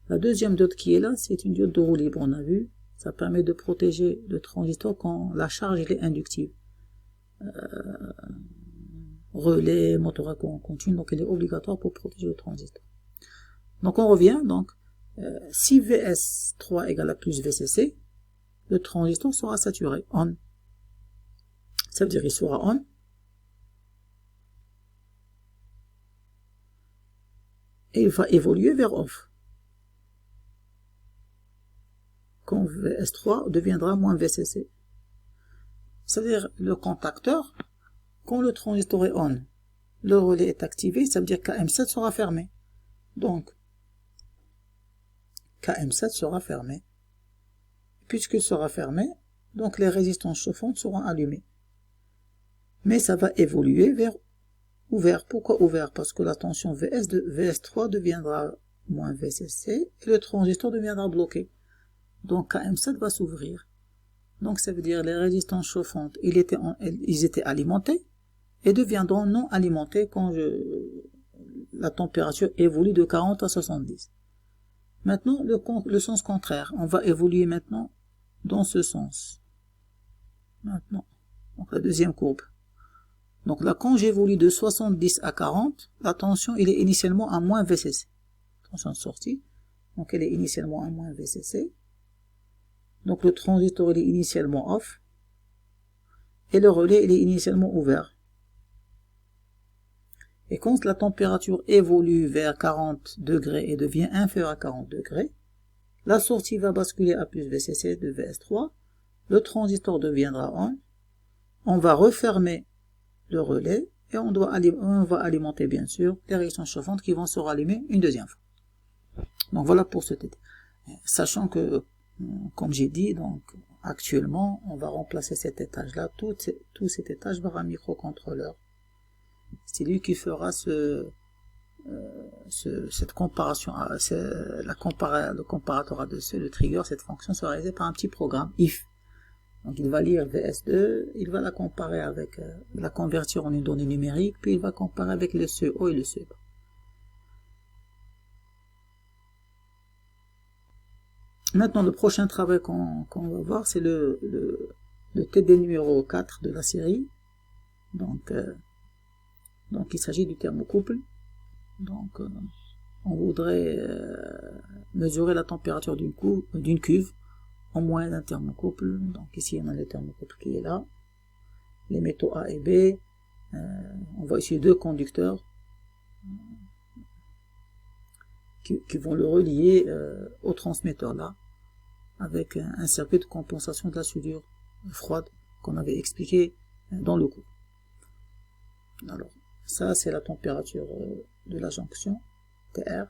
La deuxième diode qui est là, c'est une diode de roue libre, on a vu. Ça permet de protéger le transistor quand la charge est inductive. Relais, moteur à courant continu, donc elle est obligatoire pour protéger le transistor. Donc on revient, donc si VS3 égale à plus VCC, le transistor sera saturé, on. Ça veut dire qu'il sera on. Et il va évoluer vers off. Quand VS3 deviendra moins VCC. C'est-à-dire le contacteur, quand le transistor est on, le relais est activé, ça veut dire que KM7 sera fermé. Donc, KM7 sera fermé. Puisqu'il sera fermé, donc les résistances chauffantes seront allumées. Mais ça va évoluer vers ouvert. Pourquoi ouvert? Parce que la tension VS3 deviendra moins VCC et le transistor deviendra bloqué. Donc KM7 va s'ouvrir. Donc ça veut dire les résistances chauffantes, ils étaient alimentés et deviendront non alimentés quand la température évolue de 40 à 70. Maintenant, le sens contraire. On va évoluer maintenant dans ce sens. Maintenant, donc la deuxième courbe. Donc là, quand j'évolue de 70 à 40, la tension, il est initialement à moins VCC. Tension de sortie. Donc elle est initialement à moins VCC. Donc le transistor, il est initialement off. Et le relais, il est initialement ouvert. Et quand la température évolue vers 40 degrés et devient inférieure à 40 degrés, la sortie va basculer à plus VCC de VS3. Le transistor deviendra on. On va refermer le relais et on va alimenter bien sûr les réactions chauffantes qui vont se rallumer une deuxième fois. Donc voilà pour ce TT. Sachant que comme j'ai dit, donc actuellement, on va remplacer cet étage-là, tout cet étage par un microcontrôleur. C'est lui qui fera cette comparaison, le comparateur A2C, le trigger, cette fonction sera réalisée par un petit programme, if. Donc il va lire VS2, il va la comparer avec, la convertir en une donnée numérique, puis il va comparer avec le CE haut et le CE bas. Maintenant, le prochain travail qu'on va voir, c'est le TD numéro 4 de la série. Donc il s'agit du thermocouple. Donc, on voudrait mesurer la température d'une cuve en moyenne d'un thermocouple. Donc ici, on a le thermocouple qui est là. Les métaux A et B. On voit ici deux conducteurs qui vont le relier au transmetteur là, avec un circuit de compensation de la soudure froide qu'on avait expliqué dans le cours. Alors, ça c'est la température de la jonction, TR.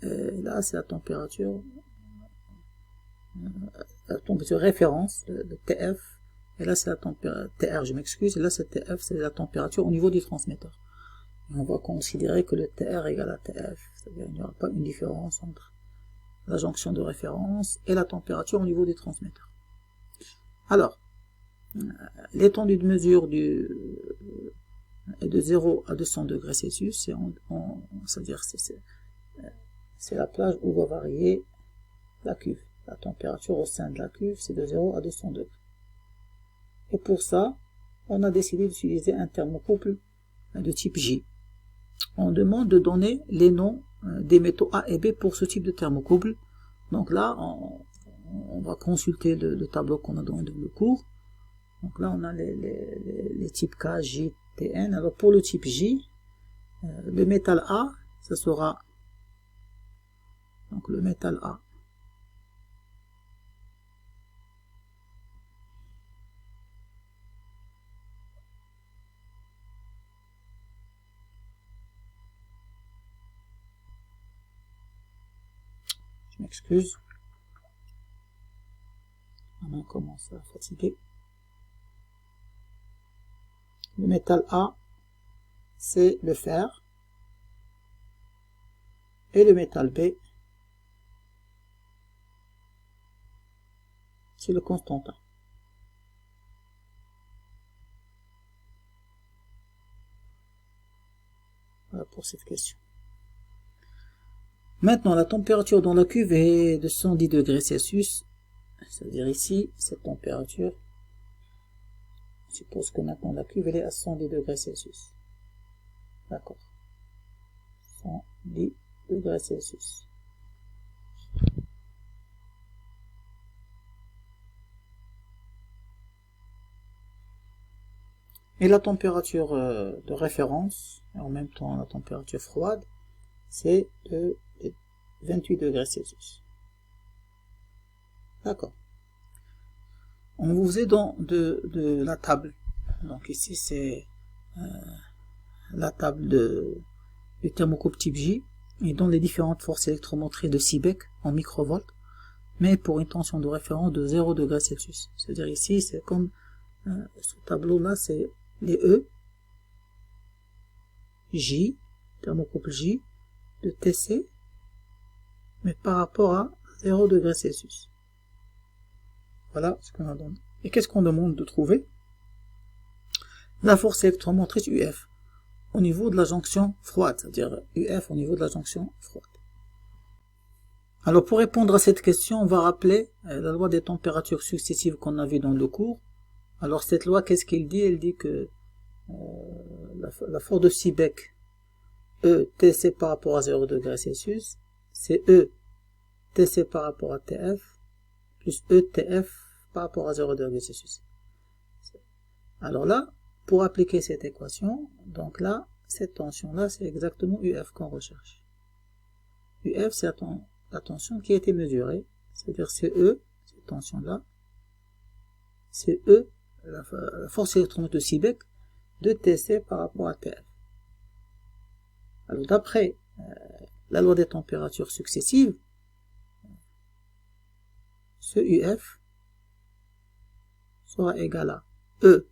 Et là, c'est la température référence, le TF. Et là, c'est la température, TR, je m'excuse, et là, c'est TF, c'est la température au niveau du transmetteur. Et on va considérer que le TR égale à TF, c'est-à-dire qu'il n'y aura pas une différence entre la jonction de référence et la température au niveau du transmetteur. Alors, l'étendue de mesure est de 0 à 200 degrés Celsius, c'est-à-dire c'est la plage où va varier la cuve. La température au sein de la cuve, c'est de 0 à 200 degrés. Et pour ça, on a décidé d'utiliser un thermocouple de type J. On demande de donner les noms des métaux A et B pour ce type de thermocouple. Donc là, on va consulter le tableau qu'on a dans le cours. Donc là, on a les types K, J, Tn. Alors pour le type J, le métal A, ça sera donc le métal A. Je m'excuse. On commence à fatiguer. Le métal A, c'est le fer. Et le métal B, c'est le constantin. Voilà pour cette question. Maintenant, la température dans la cuve est de 110 degrés Celsius. C'est-à-dire ici, cette température, je suppose que maintenant la cuve elle est à 110 degrés Celsius. D'accord. 110 degrés Celsius. Et la température de référence, et en même temps la température froide, c'est de 28 degrés Celsius. D'accord. On vous est dans de la table. Donc ici c'est la table du thermocouple type J, et dans les différentes forces électromotrices de Seebeck en microvolts, mais pour une tension de référence de 0 degrés Celsius. C'est-à-dire ici c'est comme ce tableau là, c'est les E, J, thermocouple J, de TC, mais par rapport à 0 degrés Celsius. Voilà ce qu'on a donné. Et qu'est-ce qu'on demande de trouver? La force électromotrice UF au niveau de la jonction froide, c'est-à-dire UF au niveau de la jonction froide. Alors pour répondre à cette question, on va rappeler la loi des températures successives qu'on a vu dans le cours. Alors cette loi, qu'est-ce qu'il dit? Elle dit que la force de Seebeck, E, TC par rapport à 0 degrés Celsius, c'est E, TC par rapport à TF, plus E, TF par rapport à 0 degrés Celsius. Alors là, pour appliquer cette équation, donc là, cette tension-là, c'est exactement UF qu'on recherche. UF, c'est la tension qui a été mesurée, c'est-à-dire c'est E, cette tension-là, c'est E, la force électromotrice de Seebeck, de TC par rapport à TF. Alors d'après la loi des températures successives, ce UF sera égal à E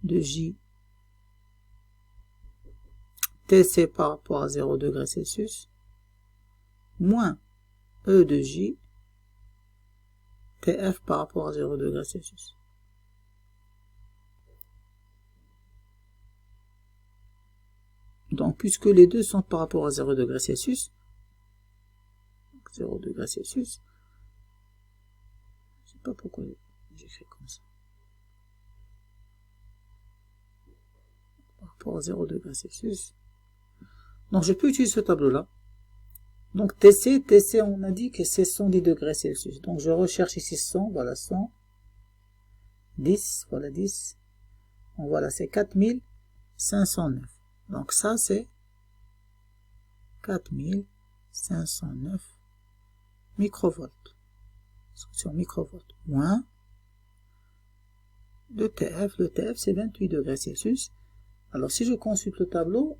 de J TC par rapport à 0 degré Celsius moins E de J TF par rapport à 0 degré Celsius. Donc, puisque les deux sont par rapport à 0 degré Celsius, 0 degré Celsius, je ne sais pas pourquoi j'écris comme ça. Par rapport à 0 degré Celsius. Donc, je peux utiliser ce tableau-là. Donc, TC, on a dit que c'est 110 degrés Celsius. Donc, je recherche ici 100, voilà 100. 10, voilà 10. Donc, voilà, c'est 4509. Donc, ça, c'est 4509 microvolts. Sur microvolts. Moins le TF. Le TF, c'est 28 degrés Celsius. Alors, si je consulte le tableau,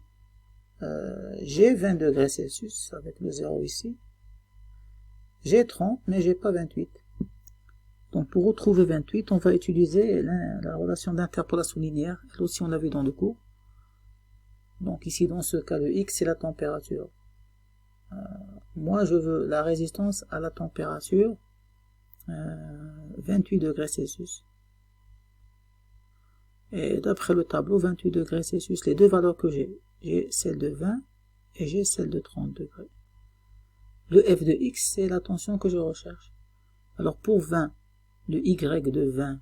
j'ai 20 degrés Celsius avec le 0 ici. J'ai 30, mais j'ai pas 28. Donc, pour retrouver 28, on va utiliser la relation d'interpolation linéaire. Elle aussi, on l'a vu dans le cours. Donc, ici, dans ce cas, le X, c'est la température. Moi, je veux la résistance à la température 28 degrés Celsius. Et d'après le tableau, 28 degrés Celsius, les deux valeurs que j'ai celle de 20 et j'ai celle de 30 degrés. Le F de X, c'est la tension que je recherche. Alors pour 20, le Y de 20,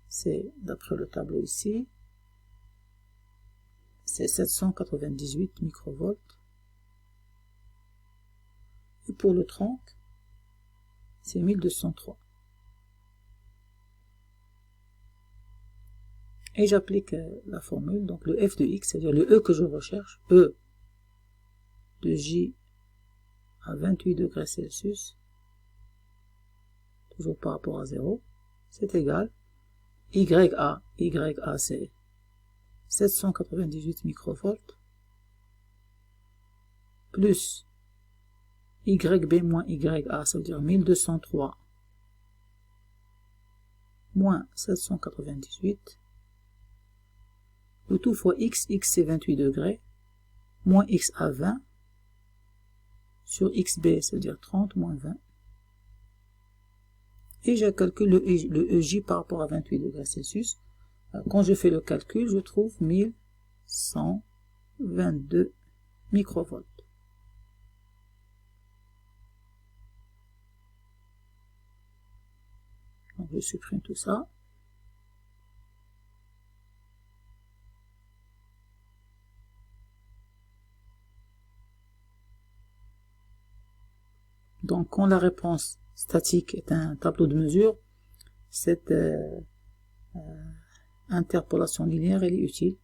c'est, d'après le tableau ici, c'est 798 microvolts. Et pour le 30, c'est 1203. Et j'applique la formule, donc le F de X, c'est-à-dire le E que je recherche, E de J à 28 degrés Celsius, toujours par rapport à 0, c'est égal, YA c'est 798 microvolts, plus YB moins YA, ça veut dire 1203, moins 798, le tout fois X c'est 28 degrés, moins X à 20, sur XB, c'est-à-dire 30 moins 20. Et je calcule le EJ par rapport à 28 degrés Celsius. Quand je fais le calcul, je trouve 1122 microvolts. Donc je supprime tout ça. Donc, quand la réponse statique est un tableau de mesure, cette interpolation linéaire elle est utile.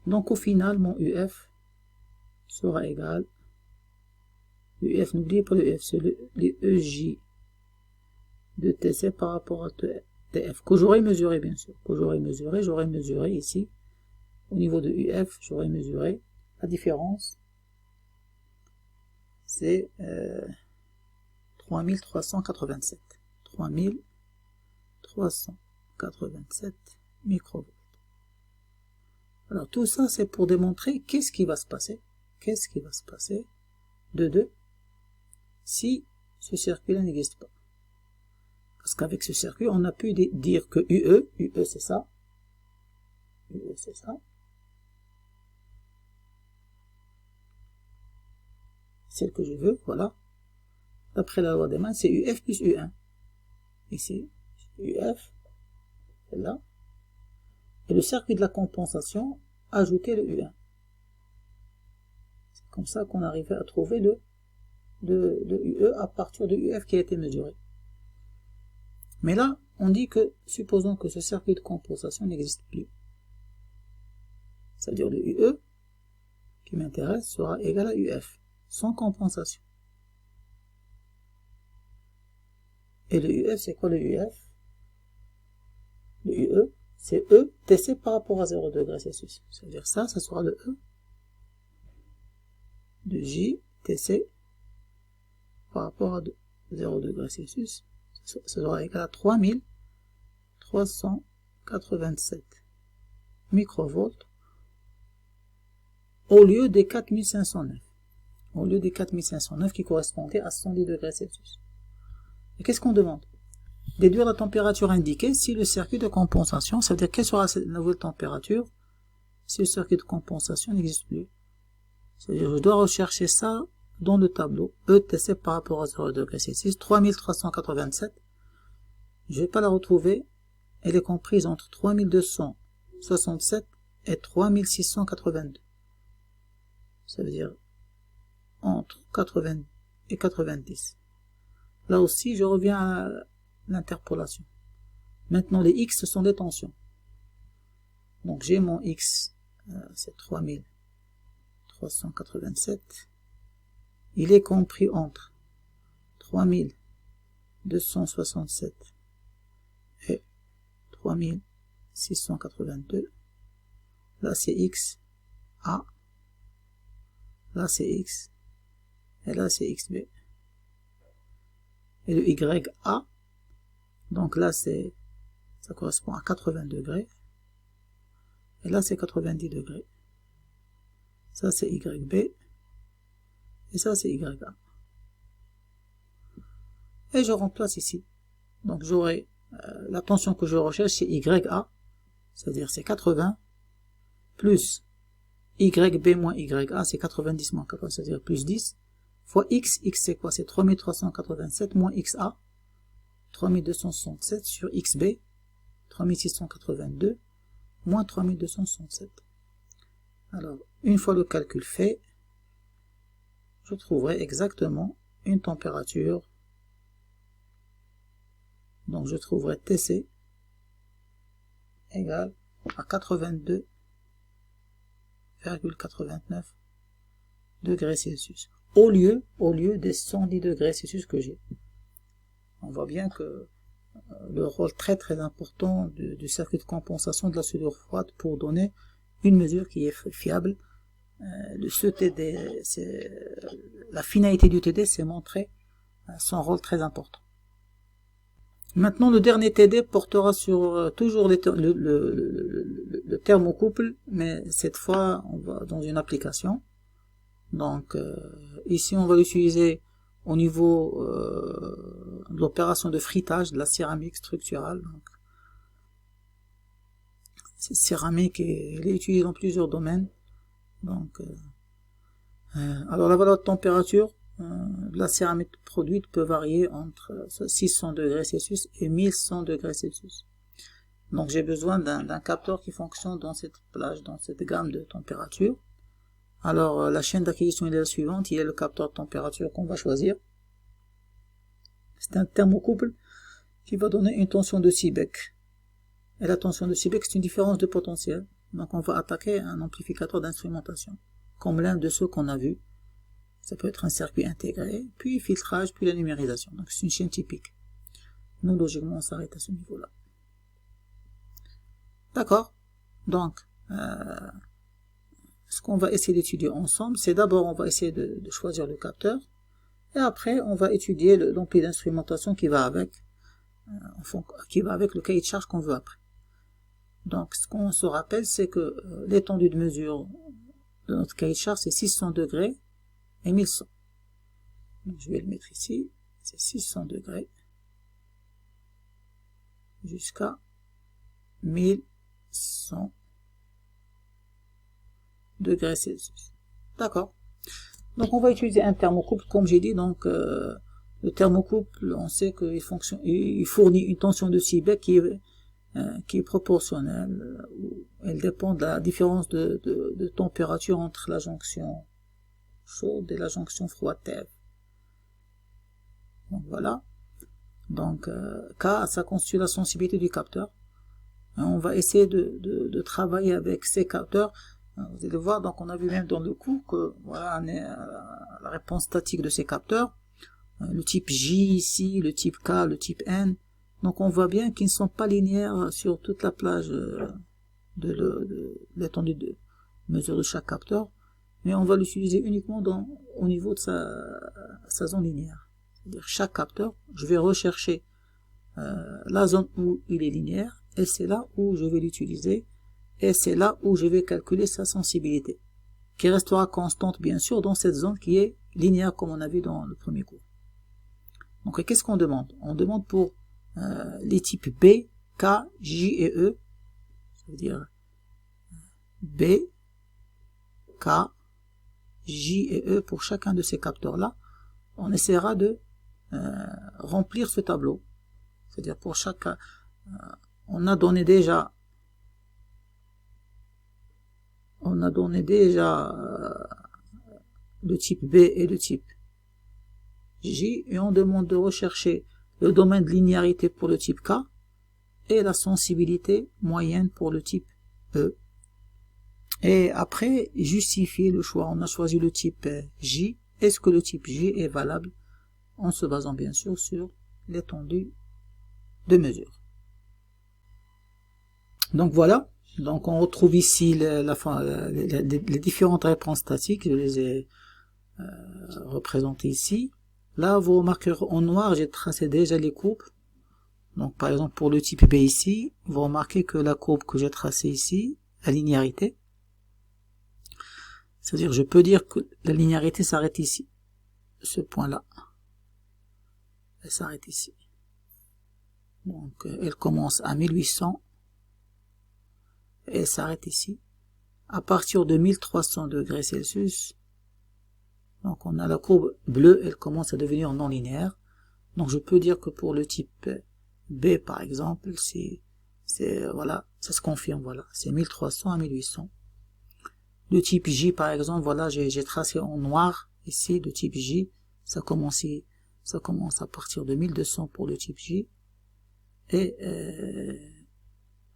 Donc, au final, mon UF sera égal. UF, n'oubliez pas le UF, c'est le EJ de TC par rapport à TF, que j'aurais mesuré, bien sûr. Que j'aurais mesuré ici. Au niveau de UF, j'aurais mesuré la différence. C'est 3387. 3387 microvolts. Alors tout ça, c'est pour démontrer qu'est-ce qui va se passer. Qu'est-ce qui va se passer de 2 si ce circuit-là n'existe pas. Parce qu'avec ce circuit, on a pu dire que UE c'est ça. UE c'est ça. Celle que je veux, voilà. D'après la loi des mains, c'est UF plus U1. Ici, UF, celle-là. Et le circuit de la compensation, ajouter le U1. C'est comme ça qu'on arrivait à trouver le UE à partir de UF qui a été mesuré. Mais là, on dit que, supposons que ce circuit de compensation n'existe plus. C'est-à-dire le UE, qui m'intéresse, sera égal à UF, sans compensation. Et le UF, c'est quoi le UF? Le UE, c'est E TC par rapport à 0 degré Celsius. C'est-à-dire ça sera le E de J TC par rapport à 0 degrés Celsius, ça sera égal à 3387 microvolts au lieu des 4509. Au lieu des 4509 qui correspondaient à 110 degrés Celsius. Et qu'est-ce qu'on demande? Déduire la température indiquée si le circuit de compensation, ça veut dire quelle sera cette nouvelle température si le circuit de compensation n'existe plus. C'est-à-dire je dois rechercher ça dans le tableau, ETC par rapport à 0 degrés Celsius, 3387, je ne vais pas la retrouver, elle est comprise entre 3267 et 3682. Ça veut dire entre 80 et 90. Là aussi, je reviens à l'interpolation. Maintenant, les X, ce sont des tensions. Donc, j'ai mon X, c'est 3387. Il est compris entre 3267 et 3682. Là, c'est X, A. Là, c'est X. Et là, c'est XB. Et le YA, donc là, ça correspond à 80 degrés. Et là, c'est 90 degrés. Ça, c'est YB. Et ça, c'est YA. Et je remplace ici. Donc, j'aurai la tension que je recherche, c'est YA. C'est-à-dire, c'est 80 plus YB moins YA, c'est 90 moins 80, c'est-à-dire plus 10. Fois X, X c'est quoi? C'est 3387 moins XA, 3267 sur XB, 3682, moins 3267. Alors, une fois le calcul fait, je trouverai exactement une température. Donc, je trouverai TC égale à 82,89 degrés Celsius. Au lieu des 110 degrés Celsius que j'ai. On voit bien que le rôle très important du circuit de compensation de la soudure froide pour donner une mesure qui est fiable. Ce TD, la finalité du TD, c'est montrer son rôle très important. Maintenant, le dernier TD portera sur toujours le thermocouple, mais cette fois, on va dans une application. Donc, ici, on va l'utiliser au niveau de l'opération de fritage de la céramique structurale. Donc, cette céramique, elle est utilisée dans plusieurs domaines. Donc, alors, la valeur de température de la céramique produite peut varier entre 600 degrés Celsius et 1100 degrés Celsius. Donc, j'ai besoin d'un capteur qui fonctionne dans cette plage, dans cette gamme de température. Alors, la chaîne d'acquisition est la suivante. Il y a le capteur de température qu'on va choisir. C'est un thermocouple qui va donner une tension de 6 becs. Et la tension de 6 becs, c'est une différence de potentiel. Donc, on va attaquer un amplificateur d'instrumentation, comme l'un de ceux qu'on a vu. Ça peut être un circuit intégré, puis filtrage, puis la numérisation. Donc, c'est une chaîne typique. Nous, logiquement, on s'arrête à ce niveau-là. D'accord? Donc, ce qu'on va essayer d'étudier ensemble, c'est d'abord, on va essayer de choisir le capteur, et après, on va étudier l'ampli d'instrumentation qui va avec, le cahier de charge qu'on veut après. Donc, ce qu'on se rappelle, c'est que l'étendue de mesure de notre cahier de charge, c'est 600 degrés et 1100. Donc, je vais le mettre ici, c'est 600 degrés jusqu'à 1100 degrés Celsius. D'accord. Donc, on va utiliser un thermocouple, comme j'ai dit. Donc, le thermocouple, on sait qu'il fournit une tension de 6 becs qui est proportionnelle. Elle dépend de la différence de température entre la jonction chaude et la jonction froide TF. Donc, voilà. Donc, K, ça constitue la sensibilité du capteur. On va essayer de travailler avec ces capteurs. Vous allez voir, donc on a vu même dans le cours que voilà, on est à la réponse statique de ces capteurs. Le type J ici, le type K, le type N. Donc on voit bien qu'ils ne sont pas linéaires sur toute la plage de l'étendue de mesure de chaque capteur. Mais on va l'utiliser uniquement au niveau de sa zone linéaire. C'est-à-dire chaque capteur, je vais rechercher la zone où il est linéaire, et c'est là où je vais l'utiliser, et c'est là où je vais calculer sa sensibilité, qui restera constante bien sûr dans cette zone qui est linéaire comme on a vu dans le premier cours. Donc qu'est-ce qu'on demande? On demande pour les types B, K, J et E, ça veut dire B, K, J et E pour chacun de ces capteurs-là. On essaiera de remplir ce tableau. C'est-à-dire pour chaque... on a donné déjà le type B et le type J, et on demande de rechercher le domaine de linéarité pour le type K et la sensibilité moyenne pour le type E. Et après, justifier le choix. On a choisi le type J. Est-ce que le type J est valable? En se basant bien sûr sur l'étendue de mesure. Donc voilà. Donc on retrouve ici les différentes réponses statiques. Je les ai représentées ici. Là, vous remarquerez en noir, j'ai tracé déjà les courbes. Donc par exemple pour le type B ici, vous remarquez que la courbe que j'ai tracée ici, la linéarité, c'est-à-dire je peux dire que la linéarité s'arrête ici, ce point-là, elle s'arrête ici. Donc elle commence à 1800 et elle s'arrête ici. À partir de 1300 degrés Celsius, donc on a la courbe bleue, elle commence à devenir non linéaire. Donc je peux dire que pour le type B par exemple, voilà, ça se confirme, voilà, c'est 1300 à 1800. Le type J par exemple, voilà, j'ai tracé en noir ici le type J, ça commence à partir de 1200 pour le type J, et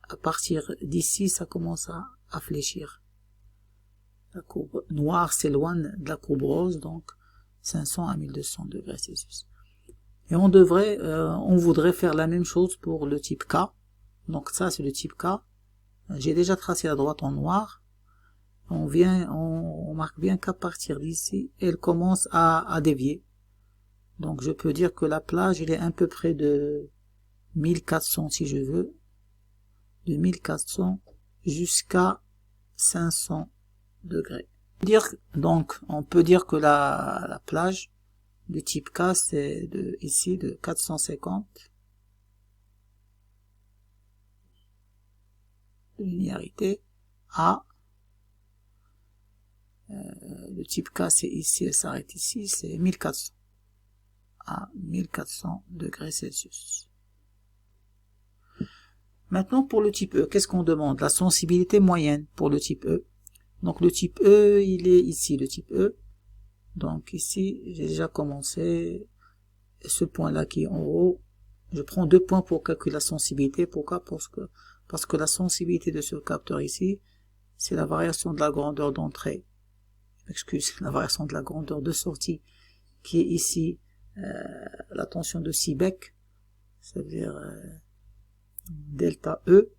à partir d'ici ça commence à fléchir. La courbe noire s'éloigne de la courbe rose, donc 500 à 1200 degrés Celsius. Et on voudrait faire la même chose pour le type K. Donc ça c'est le type K. J'ai déjà tracé la droite en noir. On marque bien qu'à partir d'ici, elle commence à dévier. Donc je peux dire que la plage, il est à peu près de 1400 si je veux. De 1400 jusqu'à 500 degrés. Donc on peut dire que la plage du type K, c'est ici de 450 de linéarité à le type K, c'est ici, elle s'arrête ici, c'est 1400 à 1400 degrés Celsius. Maintenant pour le type E, qu'est-ce qu'on demande? La sensibilité moyenne pour le type E. Donc le type E, il est ici, le type E. Donc ici, j'ai déjà commencé ce point-là qui est en haut. Je prends 2 points pour calculer la sensibilité. Pourquoi? Parce que la sensibilité de ce capteur ici, c'est la variation de la grandeur d'entrée. La variation de la grandeur de sortie qui est ici la tension de Seebeck, c'est-à-dire delta E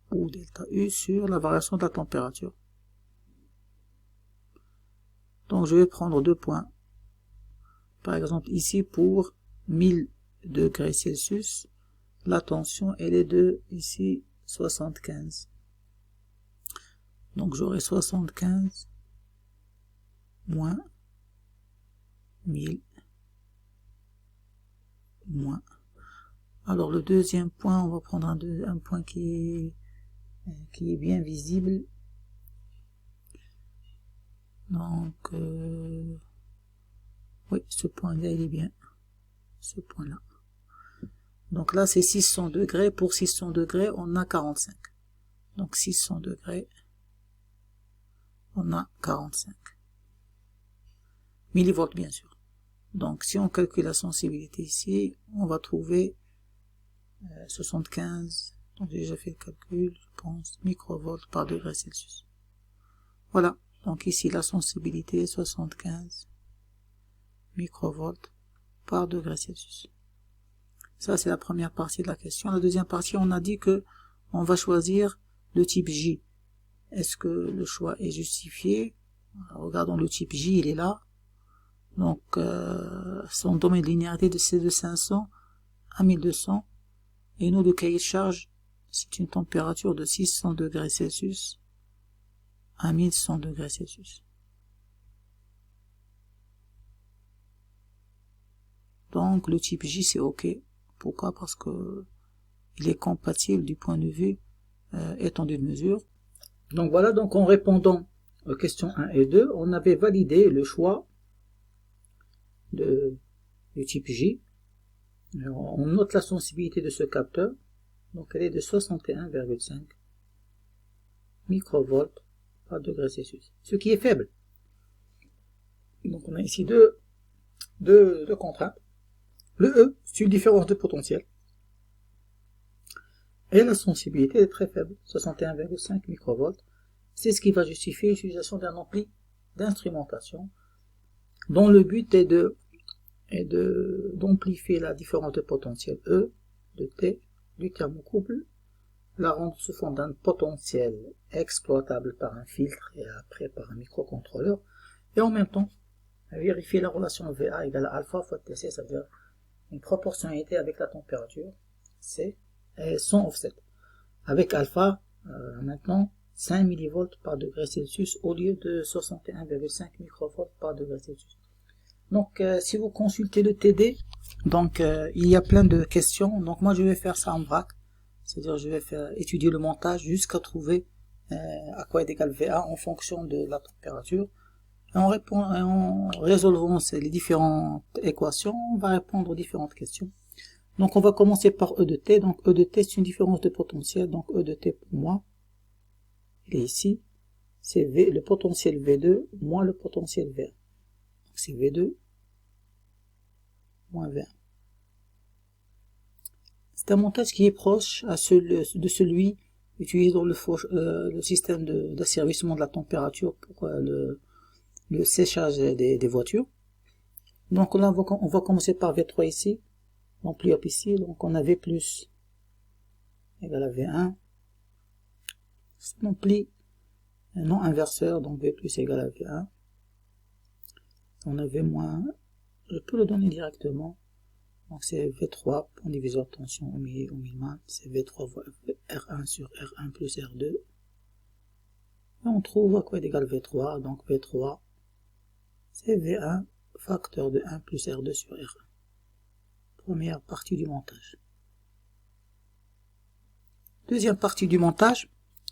ou delta U sur la variation de la température. Donc je vais prendre 2 points. Par exemple ici pour 1000 degrés Celsius, la tension elle est de ici 75. Donc j'aurai 75 moins 1000 moins. Alors le deuxième point, on va prendre un point qui est bien visible. Donc oui, ce point-là il est bien. Ce point-là. Donc là c'est 600 degrés. Pour 600 degrés, on a 45. Donc 600 degrés, on a 45 millivolts bien sûr. Donc si on calcule la sensibilité ici, on va trouver 75, donc j'ai déjà fait le calcul, je pense, microvolts par degré Celsius. Voilà, donc ici la sensibilité est 75 microvolts par degré Celsius. Ça c'est la première partie de la question. La deuxième partie, on a dit que on va choisir le type J. Est-ce que le choix est justifié? Alors, regardons le type J, il est là. Donc, son domaine de linéarité c'est de 500 à 1200. Et nous, le cahier de charge, c'est une température de 600 degrés Celsius à 1100 degrés Celsius. Donc, le type J, c'est OK. Pourquoi? Parce que il est compatible du point de vue étendue de mesure. Donc voilà, donc en répondant aux questions 1 et 2, on avait validé le choix du type J. Alors, on note la sensibilité de ce capteur. Donc elle est de 61,5 microvolts par degré Celsius, ce qui est faible. Donc on a ici deux contraintes. Le E, c'est une différence de potentiel. Et la sensibilité est très faible, 61,5 microvolts. C'est ce qui va justifier l'utilisation d'un ampli d'instrumentation dont le but est d'amplifier la différence de potentiel E de T du thermocouple, la rendre sous forme d'un potentiel exploitable par un filtre et après par un microcontrôleur, et en même temps vérifier la relation VA égale à alpha fois TC, c'est-à-dire une proportionnalité avec la température C et sans offset. Avec alpha, maintenant 5 mV par degré Celsius au lieu de 61,5 microvolts par degré Celsius. Donc si vous consultez le TD, donc il y a plein de questions. Donc moi je vais faire ça en vrac, c'est-à-dire je vais étudier le montage jusqu'à trouver à quoi est égal VA en fonction de la température. Et en résolvant les différentes équations, on va répondre aux différentes questions. Donc on va commencer par E de T. Donc E de T c'est une différence de potentiel. Donc E de T pour moi, il est ici. C'est le potentiel V2 moins le potentiel V1. Donc c'est V2 moins V1. C'est un montage qui est proche de celui utilisé dans le système d'asservissement de la température pour le séchage des voitures. Donc là on va commencer par V3 ici. L'ampli up ici, donc on a V plus égale à V1. C'est un ampli non inverseur, donc V plus égale à V1. On a V moins, je peux le donner directement. Donc c'est V3, point diviseur de tension au millman, c'est V3 fois R1 sur R1 plus R2. Et on trouve à quoi est égal V3, donc V3, c'est V1 facteur de 1 plus R2 sur R1. Première partie du montage. Deuxième partie du montage,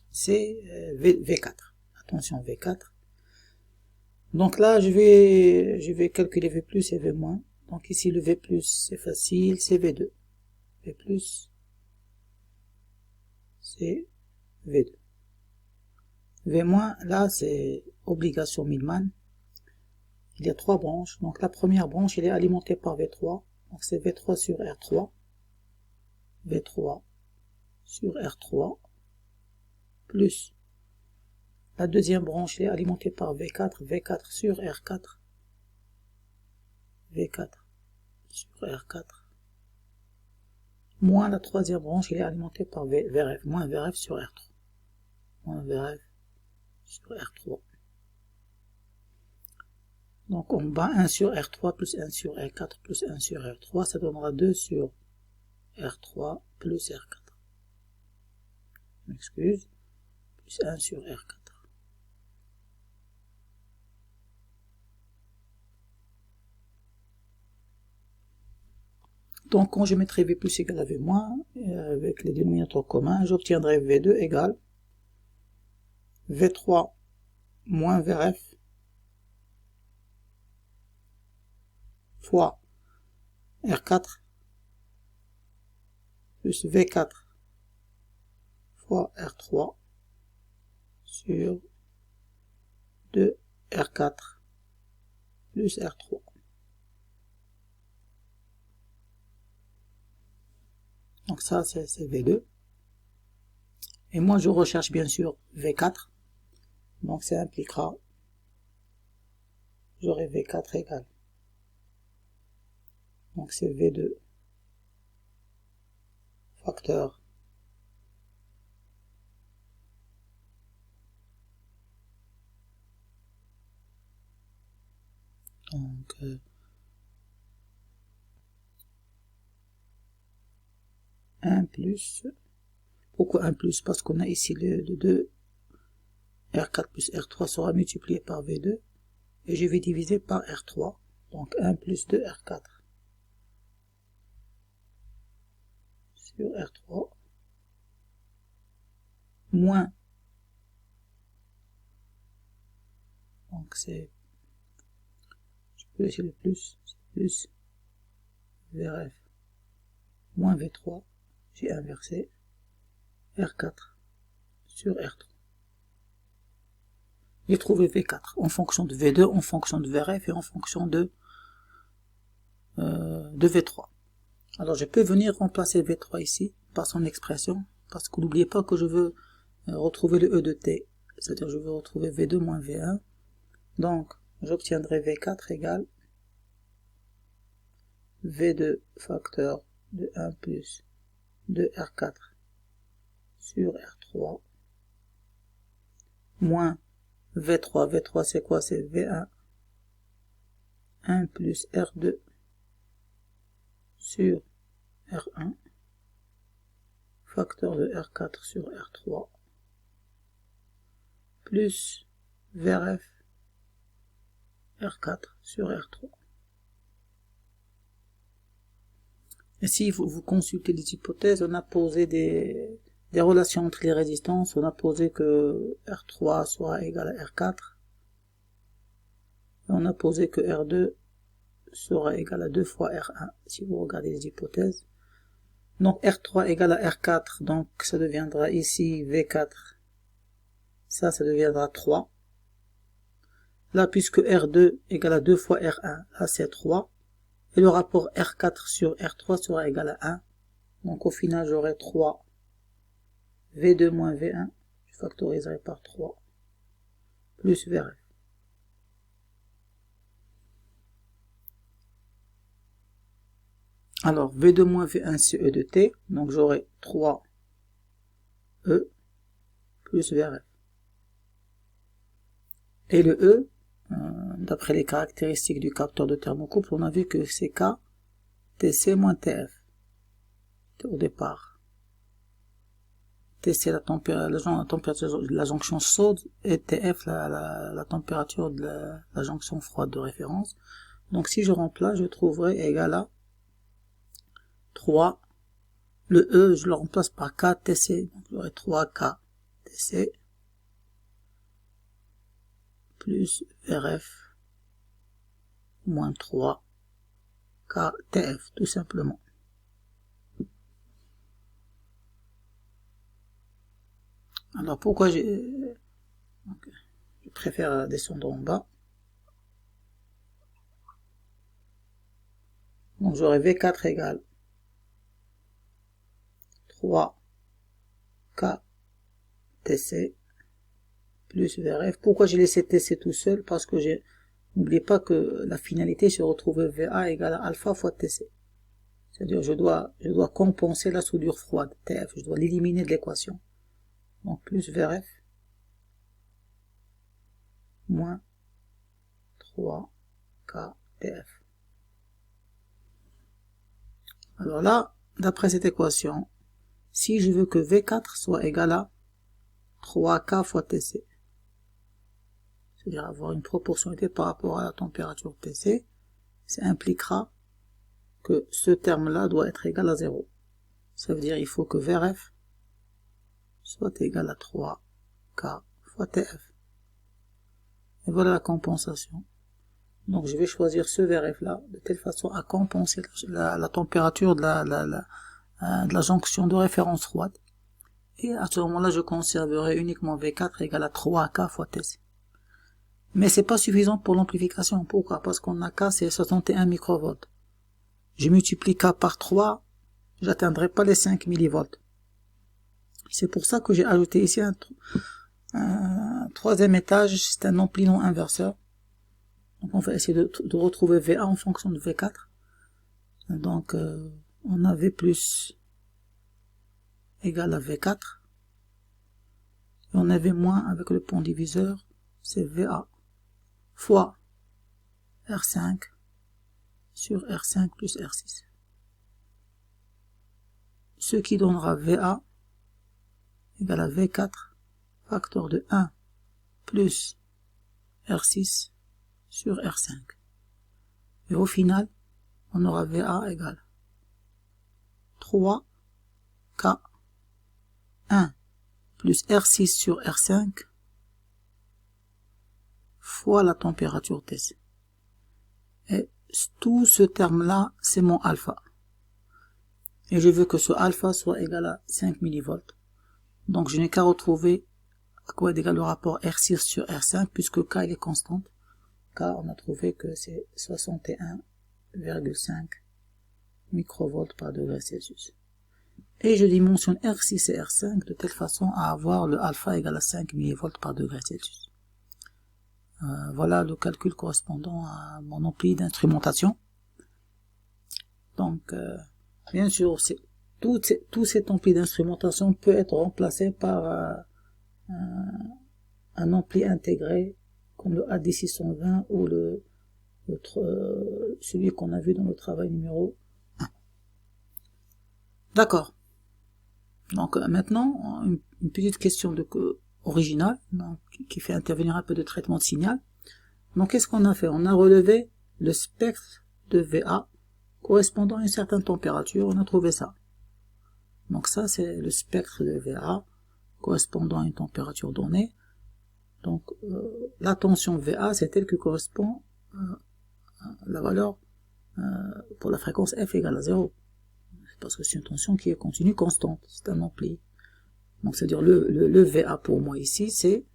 c'est V4. Attention V4. Donc là, je vais calculer V plus et V moins. Donc ici, le V plus, c'est facile, c'est V2. V plus, c'est V2. V moins, là, c'est obligation Millman. Il y a 3 branches. Donc la première branche, elle est alimentée par V3. Donc c'est V3 sur R3. V3 sur R3. Plus la deuxième branche est alimentée par V4. V4 sur R4. V4 sur R4. Moins la troisième branche, il est alimenté par VRF, moins VRF sur R3. Moins VRF sur R3. Donc en bas, 1 sur R3 plus 1 sur R4 plus 1 sur R3, ça donnera 2 sur R3 plus R4. M'excuse. Plus 1 sur R4. Donc quand je mettrai V plus égale à V moins, avec les dénominateurs communs, j'obtiendrai V2 égale V3 moins VRF fois R4 plus V4 fois R3 sur 2 R4 plus R3. Donc ça c'est V2. Et moi je recherche bien sûr V4. Donc ça impliquera, j'aurai V4 égale. Donc c'est V2 facteur Donc, un plus. Pourquoi 1 plus? Parce qu'on a ici le 2. R4 plus R3 sera multiplié par V2. Et je vais diviser par R3. Donc 1 plus 2 R4 sur R3 moins. Donc c'est, je peux laisser le plus, c'est plus VRF moins V3, j'ai inversé R4 sur R3. J'ai trouvé V4 en fonction de V2, en fonction de VRF et en fonction de V3. Alors je peux venir remplacer V3 ici par son expression, parce que n'oubliez pas que je veux retrouver le E de T, c'est-à-dire je veux retrouver V2 moins V1. Donc j'obtiendrai V4 égale V2 facteur de 1 plus de R4 sur R3 moins V3. V3 c'est quoi? C'est V1 1 plus R2 sur R1 facteur de R4 sur R3 plus VRF R4 sur R3. Et si vous consultez les hypothèses, on a posé des relations entre les résistances. On a posé que R3 soit égal à R4. Et on a posé que R2 sera égal à 2 fois R1, si vous regardez les hypothèses. Donc R3 égale à R4, donc ça deviendra ici V4. Ça deviendra 3. Là, puisque R2 égale à 2 fois R1, là c'est 3. Et le rapport R4 sur R3 sera égal à 1. Donc au final, j'aurai 3 V2 moins V1, je factoriserai par 3, plus VRF. Alors V2 moins V1 c'est E de T, donc j'aurai 3 E plus VRF. Et le E, d'après les caractéristiques du capteur de thermocouple, on a vu que c'est K, TC moins TF au départ. TC la température de la jonction chaude et TF la température de la jonction froide de référence. Donc si je remplace, je trouverai égal à 3. Le E, je le remplace par K TC, donc j'aurai 3K TC plus VRF moins 3 KTF, tout simplement. Alors pourquoi je préfère descendre en bas. Donc j'aurai V4 égale 3 KTC plus VRF. Pourquoi j'ai laissé TC tout seul? Parce que n'oubliez pas que la finalité se retrouve VA égale à alpha fois TC. C'est-à-dire je dois compenser la soudure froide, TF, je dois l'éliminer de l'équation. Donc plus VRF moins 3 KTF. Alors là, d'après cette équation, si je veux que V4 soit égal à 3K fois TC, c'est-à-dire avoir une proportionnalité par rapport à la température TC, ça impliquera que ce terme-là doit être égal à 0. Ça veut dire qu'il faut que VRF soit égal à 3K fois TF. Et voilà la compensation. Donc je vais choisir ce VRF-là de telle façon à compenser la température de la jonction de référence froide. Et à ce moment-là, je conserverai uniquement V4 égale à 3K fois TC. Mais c'est pas suffisant pour l'amplification. Pourquoi? Parce qu'on a K, c'est 61 microvolts. Je multiplie K par 3, j'atteindrai pas les 5 millivolts. C'est pour ça que j'ai ajouté ici un troisième étage, c'est un ampli non inverseur. Donc on va essayer de retrouver VA en fonction de V4. Donc on a V plus égal à V4. Et on a V moins avec le pont diviseur, c'est VA fois R5 sur R5 plus R6. Ce qui donnera VA égale à V4 facteur de 1 plus R6 sur R5. Et au final, on aura VA égale 3K1 plus R6 sur R5 fois la température Tc. Et tout ce terme-là, c'est mon alpha. Et je veux que ce alpha soit égal à 5 mV. Donc je n'ai qu'à retrouver à quoi est égal le rapport R6 sur R5, puisque K il est constante. K, on a trouvé que c'est 61,5 microvolts par degré Celsius. Et je dimensionne R6 et R5 de telle façon à avoir le alpha égal à 5 mV par degré Celsius. Voilà le calcul correspondant à mon ampli d'instrumentation. Donc, bien sûr, tout cet ampli d'instrumentation peut être remplacé par un ampli intégré comme le AD620 ou celui qu'on a vu dans le travail numéro 1. D'accord. Donc maintenant, une petite question originale, donc, qui fait intervenir un peu de traitement de signal. Donc qu'est-ce qu'on a fait? On a relevé le spectre de VA correspondant à une certaine température, on a trouvé ça. Donc ça c'est le spectre de VA correspondant à une température donnée. Donc la tension VA c'est elle qui correspond à la valeur pour la fréquence F égale à 0. Parce que c'est une tension qui est continue, constante, c'est un ampli. Donc c'est-à-dire le VA pour moi ici, c'est,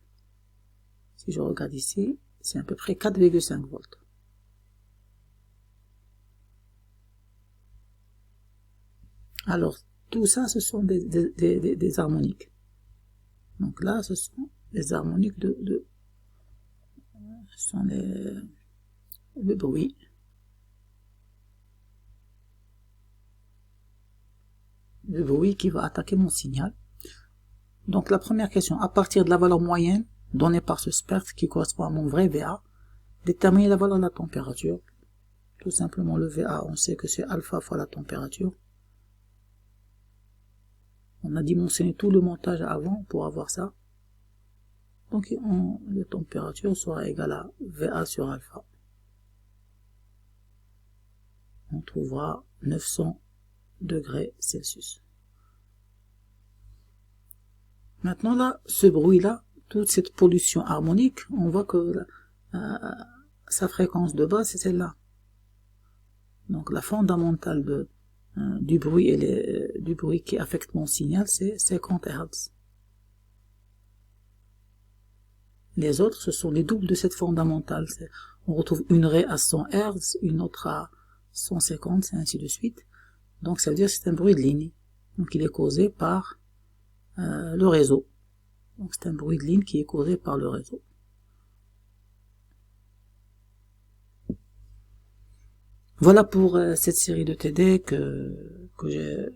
si je regarde ici, c'est à peu près 4,5 volts. Alors, tout ça, ce sont des harmoniques. Donc là, ce sont les harmoniques ce sont le bruit. Le bruit qui va attaquer mon signal. Donc la première question, à partir de la valeur moyenne donnée par ce spectre qui correspond à mon vrai VA, déterminer la valeur de la température. Tout simplement le VA, on sait que c'est alpha fois la température. On a dimensionné tout le montage avant pour avoir ça. Donc la température sera égale à VA sur alpha. On trouvera 900 degrés Celsius. Maintenant là, ce bruit-là, toute cette pollution harmonique, on voit que sa fréquence de base c'est celle-là. Donc la fondamentale du bruit et du bruit qui affecte mon signal, c'est 50 Hz. Les autres, ce sont les doubles de cette fondamentale. On retrouve une raie à 100 Hz, une autre à 150, et ainsi de suite. Donc ça veut dire que c'est un bruit de ligne. Donc il est causé par le réseau. Donc c'est un bruit de ligne qui est causé par le réseau. Voilà pour cette série de TD que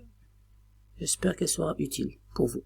j'espère qu'elle sera utile pour vous.